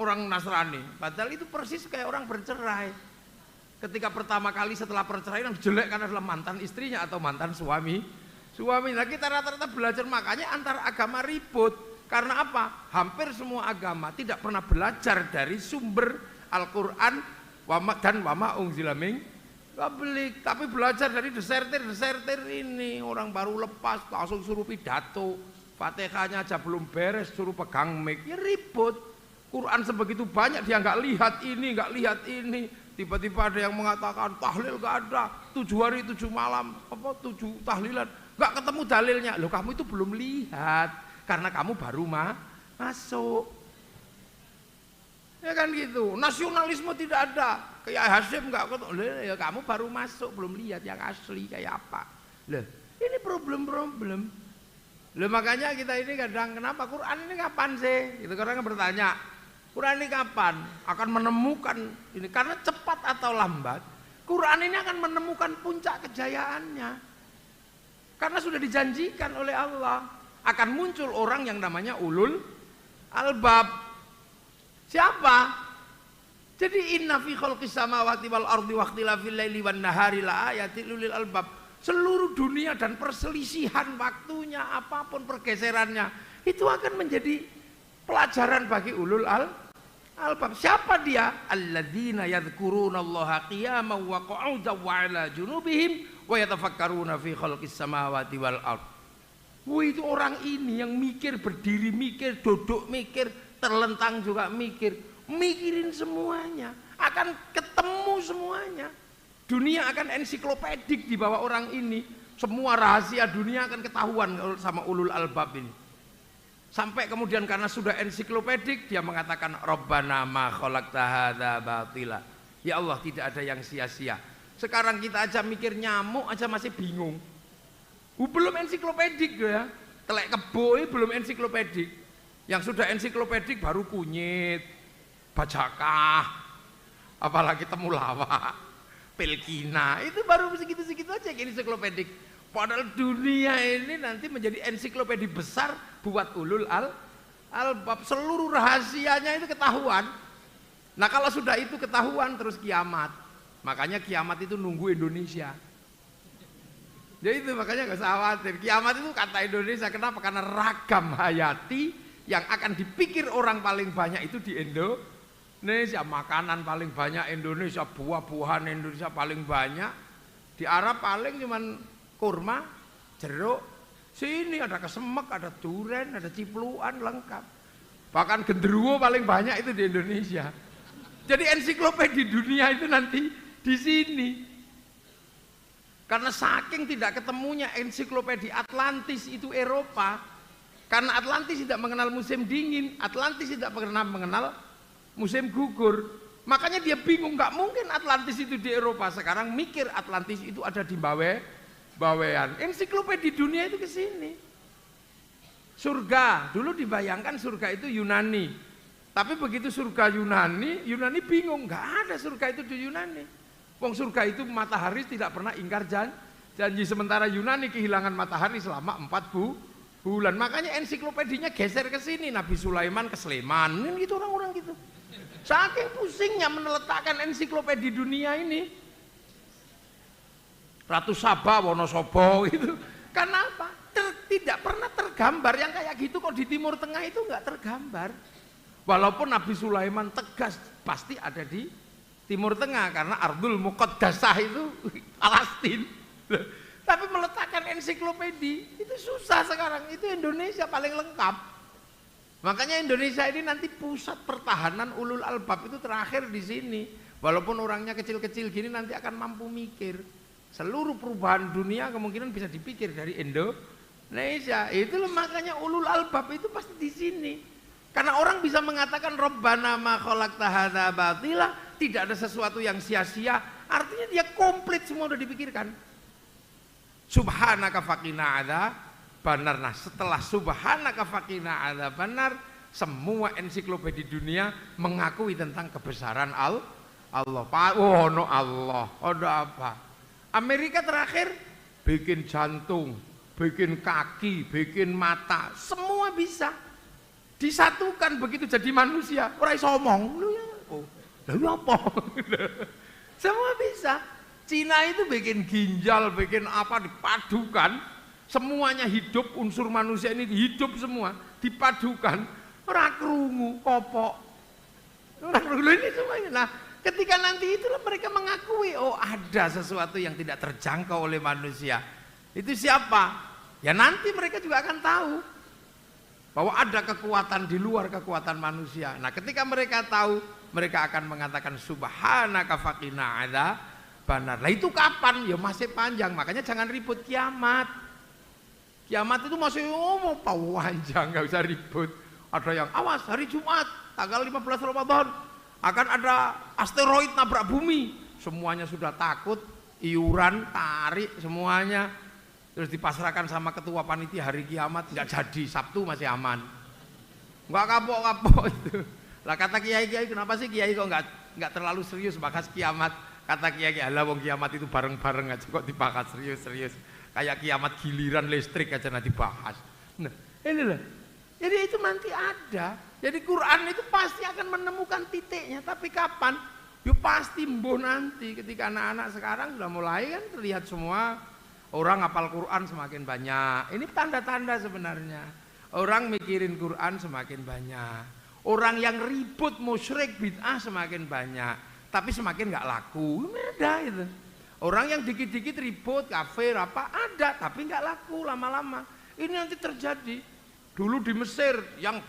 orang Nasrani. Padahal itu persis kayak orang bercerai. Ketika pertama kali setelah perceraian jelekkan adalah mantan istrinya atau mantan suami. Nah kita rata-rata belajar, makanya antar agama ribut. Karena apa? Hampir semua agama tidak pernah belajar dari sumber Al-Quran dan wama unzila min qablik, tapi belajar dari desertir ini. Orang baru lepas langsung suruh pidato, Fatihahnya aja belum beres suruh pegang mic, ya ribut. Quran sebegitu banyak dia nggak lihat ini, tiba-tiba ada yang mengatakan tahlil nggak ada, 7 hari 7 malam, 7 tahlilan, nggak ketemu dalilnya. Loh kamu itu belum lihat karena kamu baru masuk. Ya kan gitu. Nasionalisme tidak ada. Kayak Hasyim enggak ketemu. Ya kamu baru masuk, belum lihat yang asli kayak apa. Loh, ini problem. Loh makanya kita ini kadang kenapa Quran ini kapan sih? Itu orang bertanya. Quran ini kapan akan menemukan ini? Karena cepat atau lambat Quran ini akan menemukan puncak kejayaannya. Karena sudah dijanjikan oleh Allah akan muncul orang yang namanya ulul albab. Siapa? Jadi inna fi khalqis samawati wal ardi wa ikhtilafil laili wan nahari la ayatil lil albab. Seluruh dunia dan perselisihan waktunya apapun pergeserannya itu akan menjadi pelajaran bagi ulul albab. Siapa dia? Alladzina yadhkurunallaha qiyaman wa qu'udan wa 'ala junubihim wa yatafakkaruna fi khalqis samawati wal ard. Itu orang ini yang mikir, berdiri mikir, duduk mikir, terlentang juga mikirin semuanya, akan ketemu semuanya. Dunia akan ensiklopedik di bawah orang ini. Semua rahasia dunia akan ketahuan sama ulul albab ini. Sampai kemudian karena sudah ensiklopedik dia mengatakan Rabbana ma khalaqta hadza batila. Ya Allah, tidak ada yang sia-sia. Sekarang kita aja mikir nyamuk aja masih bingung. Belum ensiklopedik ya. Telek kebo belum ensiklopedik. Yang sudah ensiklopedik baru kunyit, bajakah, apalagi temulawak, pelkina, itu baru segitu-segitu aja ensiklopedik. Padahal dunia ini nanti menjadi ensiklopedi besar buat ulul albab, seluruh rahasianya itu ketahuan. Nah kalau sudah itu ketahuan terus kiamat, makanya kiamat itu nunggu Indonesia. Jadi itu makanya gak usah khawatir, kiamat itu kata Indonesia. Kenapa? Karena ragam hayati yang akan dipikir orang paling banyak itu di Indonesia. Makanan paling banyak Indonesia, buah-buahan Indonesia paling banyak. Di Arab paling cuman kurma, jeruk, sini ada kesemek, ada duren, ada cipluan, lengkap. Bahkan genderuwo paling banyak itu di Indonesia. Jadi ensiklopedi dunia itu nanti di sini. Karena saking tidak ketemunya ensiklopedi Atlantis itu Eropa. Karena Atlantis tidak mengenal musim dingin, Atlantis tidak pernah mengenal musim gugur. Makanya dia bingung, nggak mungkin Atlantis itu di Eropa. Sekarang mikir Atlantis itu ada di Bawean. Ensiklopedi dunia itu ke sini. Surga, dulu dibayangkan surga itu Yunani. Tapi begitu surga Yunani bingung, nggak ada surga itu di Yunani. Wong surga itu matahari tidak pernah ingkar janji, sementara Yunani kehilangan matahari selama 4 bulan. Makanya ensiklopedinya geser ke sini, Nabi Sulaiman ke Sleman, gitu orang-orang gitu. Saking pusingnya meletakkan ensiklopedi dunia ini. Ratu Saba, Wonosobo itu. Karena apa? Tidak pernah tergambar yang kayak gitu kok di Timur Tengah itu nggak tergambar. Walaupun Nabi Sulaiman tegas pasti ada di Timur Tengah karena Ardul Muqaddasah itu Palestina. Tapi meletakkan ensiklopedi itu susah sekarang. Itu Indonesia paling lengkap. Makanya Indonesia ini nanti pusat pertahanan ulul albab itu terakhir di sini. Walaupun orangnya kecil-kecil gini nanti akan mampu mikir. Seluruh perubahan dunia kemungkinan bisa dipikir dari Indonesia. Itulah makanya ulul albab itu pasti di sini. Karena orang bisa mengatakan Rabbana ma khalaqta hadza batila, tidak ada sesuatu yang sia-sia, artinya dia komplit semua udah dipikirkan. Subhanaka faqina adzabannar. Nah, setelah subhanaka faqina adzabannar, semua ensiklopedi dunia mengakui tentang kebesaran Allah. Oh, no Allah. Ada apa? Amerika terakhir bikin jantung, bikin kaki, bikin mata, semua bisa disatukan begitu jadi manusia. Ora iso omong, lu ya. Oh, lalu apa? Semua bisa. Cina itu bikin ginjal, bikin apa dipadukan, semuanya hidup, unsur manusia ini hidup semua, dipadukan. Ora krungu, kopok. Ora krungu ini semuanya. Nah, ketika nanti itulah mereka mengakui, oh ada sesuatu yang tidak terjangkau oleh manusia. Itu siapa? Ya nanti mereka juga akan tahu bahwa ada kekuatan di luar kekuatan manusia. Nah ketika mereka tahu, mereka akan mengatakan subhanaka faqina adzabannar. Lah itu kapan? Ya masih panjang, makanya jangan ribut kiamat. Kiamat itu masih mau panjang, nggak usah ribut. Ada yang awas hari Jumat tanggal 15 Ramadan akan ada asteroid nabrak bumi. Semuanya sudah takut, iuran, tarik semuanya. Terus dipasrahkan sama ketua panitia hari kiamat, nggak jadi, Sabtu masih aman. Nggak kapok-kapok itu. Lah kata kiai-kiai, kenapa sih kiai kok nggak terlalu serius bahas kiamat? Kata kiai, alah wong kiamat itu bareng-bareng aja kok dibahas serius-serius. Kayak kiamat giliran listrik aja nanti bahas. Nah, inilah. Jadi itu nanti ada. Jadi Quran itu pasti akan menemukan titiknya, tapi kapan? Yo pasti mbuh nanti ketika anak-anak sekarang sudah mulai kan terlihat semua. Orang hafal Quran semakin banyak. Ini tanda-tanda sebenarnya. Orang mikirin Quran semakin banyak. Orang yang ribut musyrik bid'ah semakin banyak. Tapi semakin nggak laku. Ada itu. Orang yang dikit-dikit ribut kafir apa ada, tapi nggak laku lama-lama. Ini nanti terjadi. Dulu di Mesir yang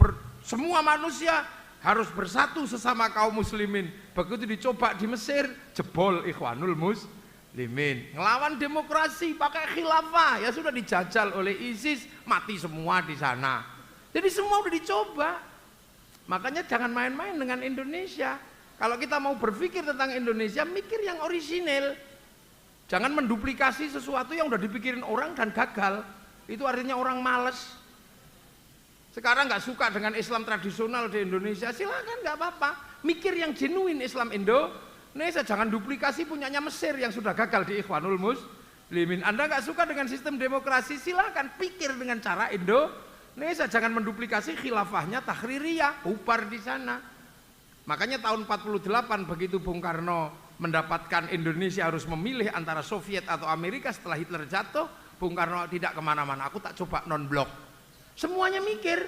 semua manusia harus bersatu sesama kaum muslimin. Begitu dicoba di Mesir, jebol Ikhwanul Muslimin, ngelawan demokrasi pakai khilafah, ya sudah dijajal oleh ISIS, mati semua di sana. Jadi semua udah dicoba. Makanya jangan main-main dengan Indonesia. Kalau kita mau berpikir tentang Indonesia, mikir yang orisinil. Jangan menduplikasi sesuatu yang udah dipikirin orang dan gagal. Itu artinya orang males. Sekarang nggak suka dengan Islam tradisional di Indonesia, silakan nggak apa-apa. Mikir yang genuine Islam Indonesia. Indonesia, jangan duplikasi punyanya Mesir yang sudah gagal di Ikhwanul Muslimin. Anda nggak suka dengan sistem demokrasi, silakan pikir dengan cara Indonesia, jangan menduplikasi khilafahnya Tahririyah, bubar di sana. Makanya tahun 48 begitu Bung Karno mendapatkan Indonesia harus memilih antara Soviet atau Amerika setelah Hitler jatuh, Bung Karno tidak kemana-mana, aku tak coba non-blok. Semuanya mikir,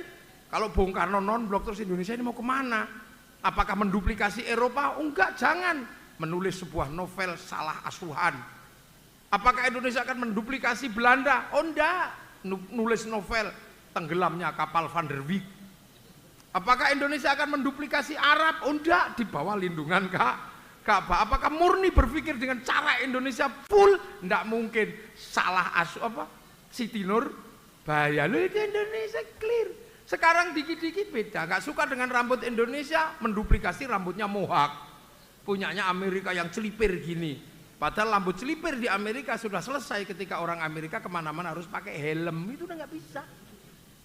kalau Bung Karno non-blok terus Indonesia ini mau kemana? Apakah menduplikasi Eropa? Enggak, jangan. Menulis sebuah novel salah asuhan. Apakah Indonesia akan menduplikasi Belanda? Oh enggak, nulis novel tenggelamnya kapal Van der Wijk. Apakah Indonesia akan menduplikasi Arab? Oh enggak, di bawah lindungan Ka'bah. Apakah murni berpikir dengan cara Indonesia full? Enggak mungkin. Salah Siti Nur bahaya. Loh, itu Indonesia clear. Sekarang dikit-dikit beda, nggak suka dengan rambut Indonesia, menduplikasi rambutnya mohak. Punyanya Amerika yang celipir gini. Padahal rambut celipir di Amerika sudah selesai ketika orang Amerika kemana-mana harus pakai helm. Itu udah nggak bisa.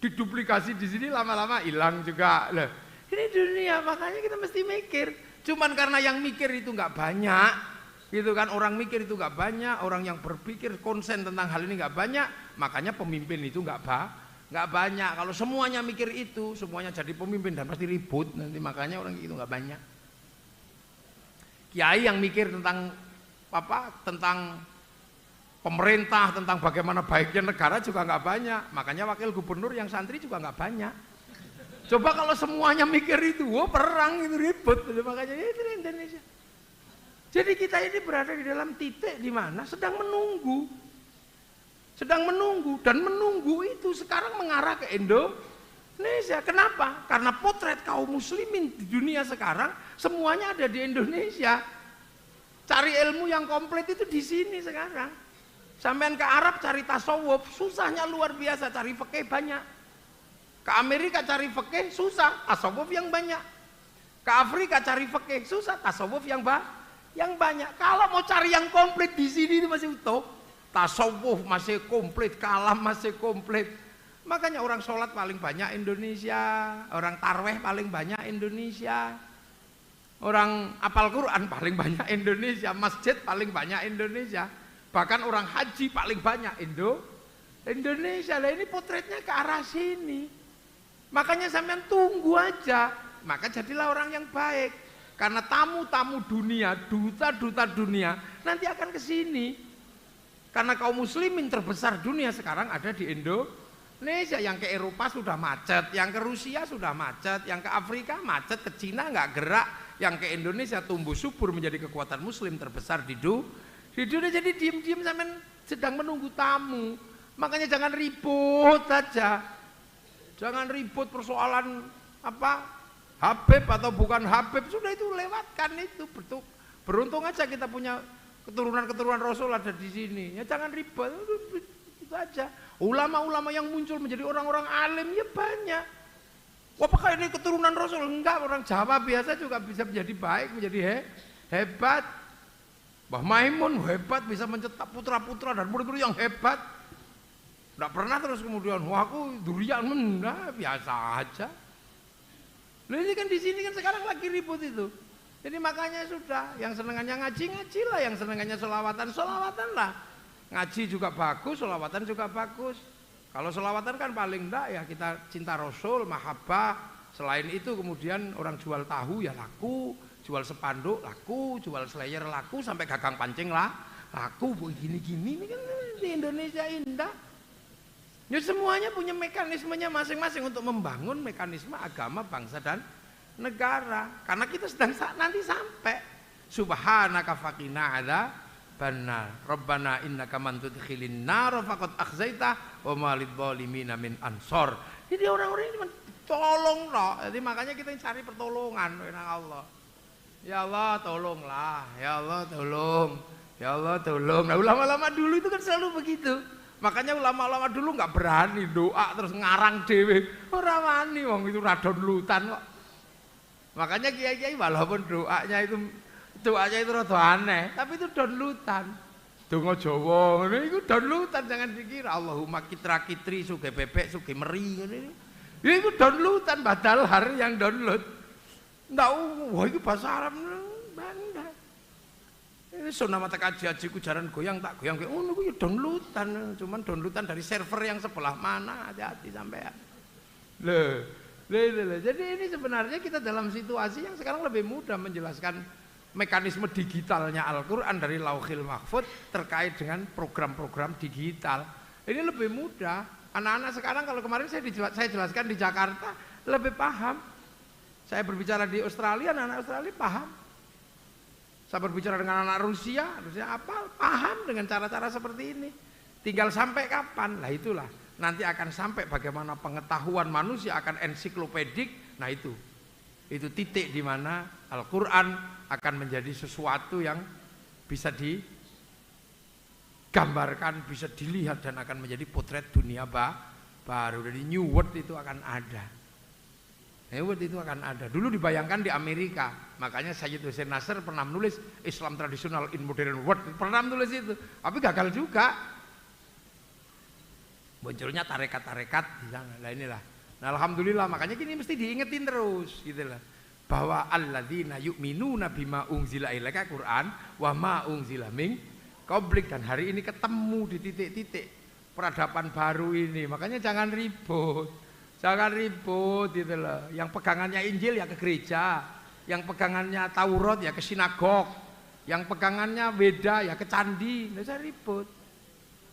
Diduplikasi di sini lama-lama hilang juga. Loh, ini dunia, makanya kita mesti mikir. Cuman karena yang mikir itu nggak banyak, gitu kan, orang mikir itu nggak banyak, orang yang berpikir konsen tentang hal ini nggak banyak, makanya pemimpin itu nggak banyak. Kalau semuanya mikir itu, semuanya jadi pemimpin dan pasti ribut nanti, makanya orang itu nggak banyak. Kiai yang mikir tentang tentang pemerintah, tentang bagaimana baiknya negara juga nggak banyak, makanya wakil gubernur yang santri juga nggak banyak. Coba kalau semuanya mikir itu, perang itu ribut, makanya itu Indonesia. Jadi kita ini berada di dalam titik di mana sedang menunggu dan menunggu itu sekarang mengarah ke Indonesia. Kenapa? Karena potret kaum muslimin di dunia sekarang semuanya ada di Indonesia. Cari ilmu yang komplit itu di sini sekarang. Sampean ke Arab cari tasawuf, susahnya luar biasa, cari fikih banyak. Ke Amerika cari fikih susah, tasawuf yang banyak. Ke Afrika cari fikih susah, tasawuf yang banyak. Kalau mau cari yang komplit di sini itu masih utuh. Tasawuf masih komplit, kalam masih komplit. Makanya orang sholat paling banyak Indonesia, orang tarweh paling banyak Indonesia, orang apal Quran paling banyak Indonesia, masjid paling banyak Indonesia, bahkan orang haji paling banyak Indonesia. Lah ini potretnya ke arah sini. Makanya sampean tunggu aja, maka jadilah orang yang baik. Karena tamu-tamu dunia, duta-duta dunia nanti akan ke sini. Karena kaum muslimin terbesar dunia sekarang ada di Indonesia. Yang ke Eropa sudah macet, yang ke Rusia sudah macet, yang ke Afrika macet, ke Cina nggak gerak, yang ke Indonesia tumbuh subur menjadi kekuatan muslim terbesar di dunia. Jadi diem-diem sampean sedang menunggu tamu. Makanya jangan ribut saja, jangan ribut persoalan Habib atau bukan Habib, sudah itu lewatkan itu. Beruntung aja kita punya keturunan Rasul ada di sini. Ya jangan ribet, itu aja. Ulama-ulama yang muncul menjadi orang-orang alim ya banyak. Apakah ini keturunan Rasul? Enggak, orang Jawa biasa juga bisa menjadi baik, menjadi hebat. Mbah Maimun hebat, bisa mencetak putra-putra dan murid-murid yang hebat. Enggak pernah terus kemudian, wah aku durian, enggak, biasa aja. Nah ini kan di sini kan sekarang lagi ribut itu. Jadi makanya sudah, yang senengannya ngaji-ngajilah, yang senengannya solawatan-solawatanlah. Ngaji juga bagus, solawatan juga bagus. Kalau solawatan kan paling enggak ya kita cinta Rasul, mahabbah. Selain itu kemudian orang jual tahu ya laku, jual sepanduk laku, jual slayer laku, sampai gagang pancing laku. Gini-gini ini kan di Indonesia indah. Ya semuanya punya mekanismenya masing-masing untuk membangun mekanisme agama, bangsa dan negara. Karena kita sedang nanti sampai subhanaka faqina adzabannar rabbana innaka man tudkhilin nar faqad akhzaita wa ma lidzalimina min ansor. Jadi orang-orang ini tolong loh. Jadi makanya kita cari pertolongan dengan Allah. Ya Allah tolonglah, ya Allah tolong, ya Allah tolong. Nah ulama-ulama dulu itu kan selalu begitu. Makanya ulama-ulama dulu nggak berani doa terus ngarang dewe. Ora wani wong itu radon lutan kok. Makanya kiai-kiai walaupun doanya itu rada aneh, tapi itu donlutan. Donga Jawa ngene iku donlutan, jangan dikira Allahumma kitra-kitri sugih bebek sugih meri ngene. Ya iku donlutan, badal har yang download. Ndak wah itu bahasa Arab bangga. Ini sunnah mata kaji ku jaran goyang tak goyang. Oh niku ya downloadan, cuman downloadan dari server yang sebelah mana, hati-hati sampean. Loh. Jadi ini sebenarnya kita dalam situasi yang sekarang lebih mudah menjelaskan mekanisme digitalnya Al-Qur'an dari Lauhil Mahfuz terkait dengan program-program digital. Ini lebih mudah. Anak-anak sekarang kalau kemarin saya jelaskan di Jakarta lebih paham. Saya berbicara di Australia, anak-anak Australia paham. Saya berbicara dengan anak Rusia apa? Paham dengan cara-cara seperti ini. Tinggal sampai kapan? Lah itulah. Nanti akan sampai bagaimana pengetahuan manusia akan ensiklopedik. Nah itu titik di mana Al-Qur'an akan menjadi sesuatu yang bisa digambarkan, bisa dilihat dan akan menjadi potret dunia baru. Jadi New World itu akan ada. New World itu akan ada. Dulu dibayangkan di Amerika. Makanya Sayyid Hussein Nasr pernah menulis Islam Traditional in Modern World. Pernah menulis itu. Tapi gagal juga. Munculnya tarekat-tarekat di sana. Nah inilah. Nah, alhamdulillah makanya gini mesti diingetin terus gitu lah. Bahwa alladzina yu'minuna bima unzila ilaika Quran wa ma unzila min qablik, dan hari ini ketemu di titik-titik peradaban baru ini. Makanya jangan ribut. Jangan ribut gitu loh. Yang pegangannya Injil ya ke gereja, yang pegangannya Taurat ya ke sinagog, yang pegangannya Weda ya ke candi. Nggak usah ribut.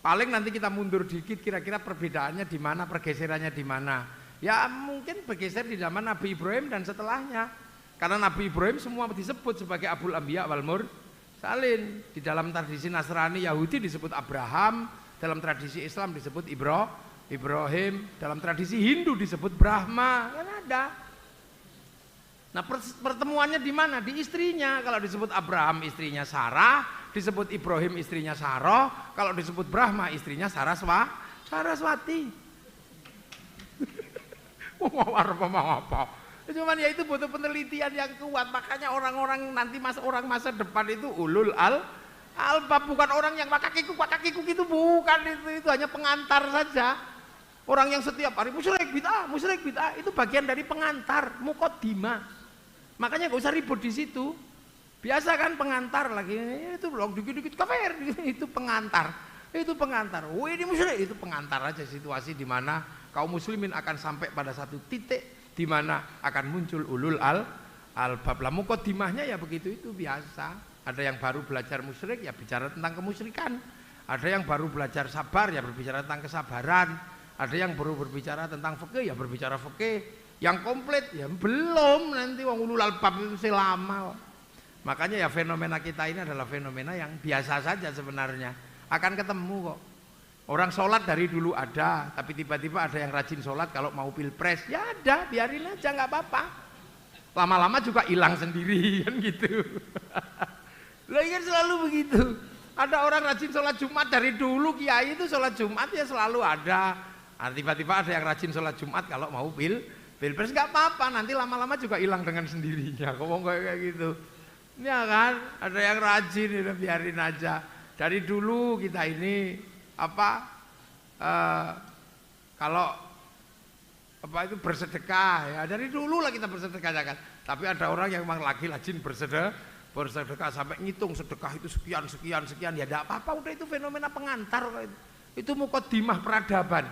Paling nanti kita mundur dikit, kira-kira perbedaannya di mana, pergeserannya di mana. Ya mungkin bergeser di zaman Nabi Ibrahim dan setelahnya. Karena Nabi Ibrahim semua disebut sebagai Abul Anbiya wal Mursalin. Di dalam tradisi Nasrani Yahudi disebut Abraham, dalam tradisi Islam disebut Ibrahim, dalam tradisi Hindu disebut Brahma. Kan ada. Nah pertemuannya di mana? Di istrinya. Kalau disebut Abraham istrinya Sarah, disebut Ibrahim istrinya Sarah, kalau disebut Brahma istrinya Saraswati. Mau apa? Cuman ya itu butuh penelitian yang kuat. Makanya orang-orang nanti orang masa depan itu ulul albab, bukan orang yang wakakikuk itu bukan, itu hanya pengantar saja. Orang yang setiap hari musyrik bid'ah itu bagian dari pengantar, muqaddimah. Makanya gak usah ribut di situ. Biasa kan pengantar lagi itu blog dikit-dikit kafir, itu pengantar. Oh ini musyrik, itu pengantar aja situasi di mana kaum muslimin akan sampai pada satu titik di mana akan muncul ulul albab. Lah muqaddimahnya ya begitu, itu biasa. Ada yang baru belajar musyrik ya bicara tentang kemusyrikan. Ada yang baru belajar sabar ya berbicara tentang kesabaran. Ada yang baru berbicara tentang fikih ya berbicara fikih. Yang komplit ya belum, nanti wong ulul albab itu selama. Makanya ya fenomena kita ini adalah fenomena yang biasa saja sebenarnya. Akan ketemu kok. Orang sholat dari dulu ada, tapi tiba-tiba ada yang rajin sholat kalau mau pilpres. Ya ada, biarin aja nggak apa-apa. Lama-lama juga hilang sendiri kan gitu. Lah kan selalu begitu. Ada orang rajin sholat Jumat dari dulu, kiai itu sholat Jumat ya selalu ada. Nah, tiba-tiba ada yang rajin sholat Jumat kalau mau pilpres, nggak apa-apa. Nanti lama-lama juga hilang dengan sendirinya. Ngomong kayak gitu. Ya kan, ada yang rajin, ya biarin aja. Dari dulu kita ini kalau itu bersedekah ya dari dulu lah kita bersedekah ya kan. Tapi ada orang yang memang lagi rajin bersedekah sampai ngitung sedekah itu sekian ya tidak apa-apa, udah itu fenomena pengantar. Itu muqaddimah peradaban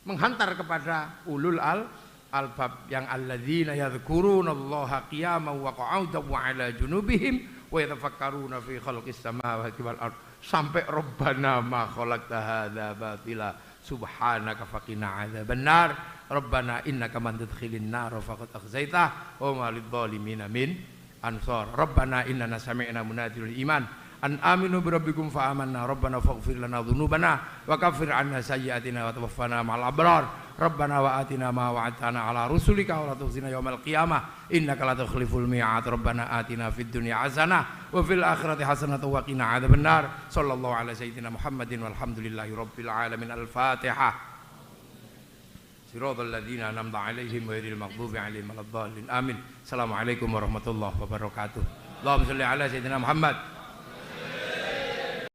menghantar kepada ulul albab yang alladzina yadhkurunallaha qiyaman wa qu'udan wa 'ala junubihim wa yatafakkaruna fi khalqis samawati wal ardh sampai Rabbana ma khalaqta hadza batila subhanaka faqina adzabannar Rabbana innaka man tudkhilin nar faqad akhzaitah wa ma lidh-dhalimin min ansar Rabbana innana sami'na munadil iman an aminu bi rabbikum fa amanna Rabbana faghfir lana dhunubana wa kaffir 'anna sayyi'atina wa tawaffana ma'al abrar Rabbana wa atina ma wa'adtana ala rusulika wa la tukhzina yaumal qiyamah innaka la tukhliful mi'ad Rabbana atina fid dunya hasanah wa fil akhirati hasanah wa qina adzabannar sallallahu ala sayyidina Muhammadin walhamdulillahi rabbil alamin al-fatihah siratal ladzina an'amta 'alaihim ghairil maghdubi 'alaihim waladdallin amin. Assalamualaikum warahmatullahi wabarakatuh. Allahumma shalli ala sayyidina Muhammad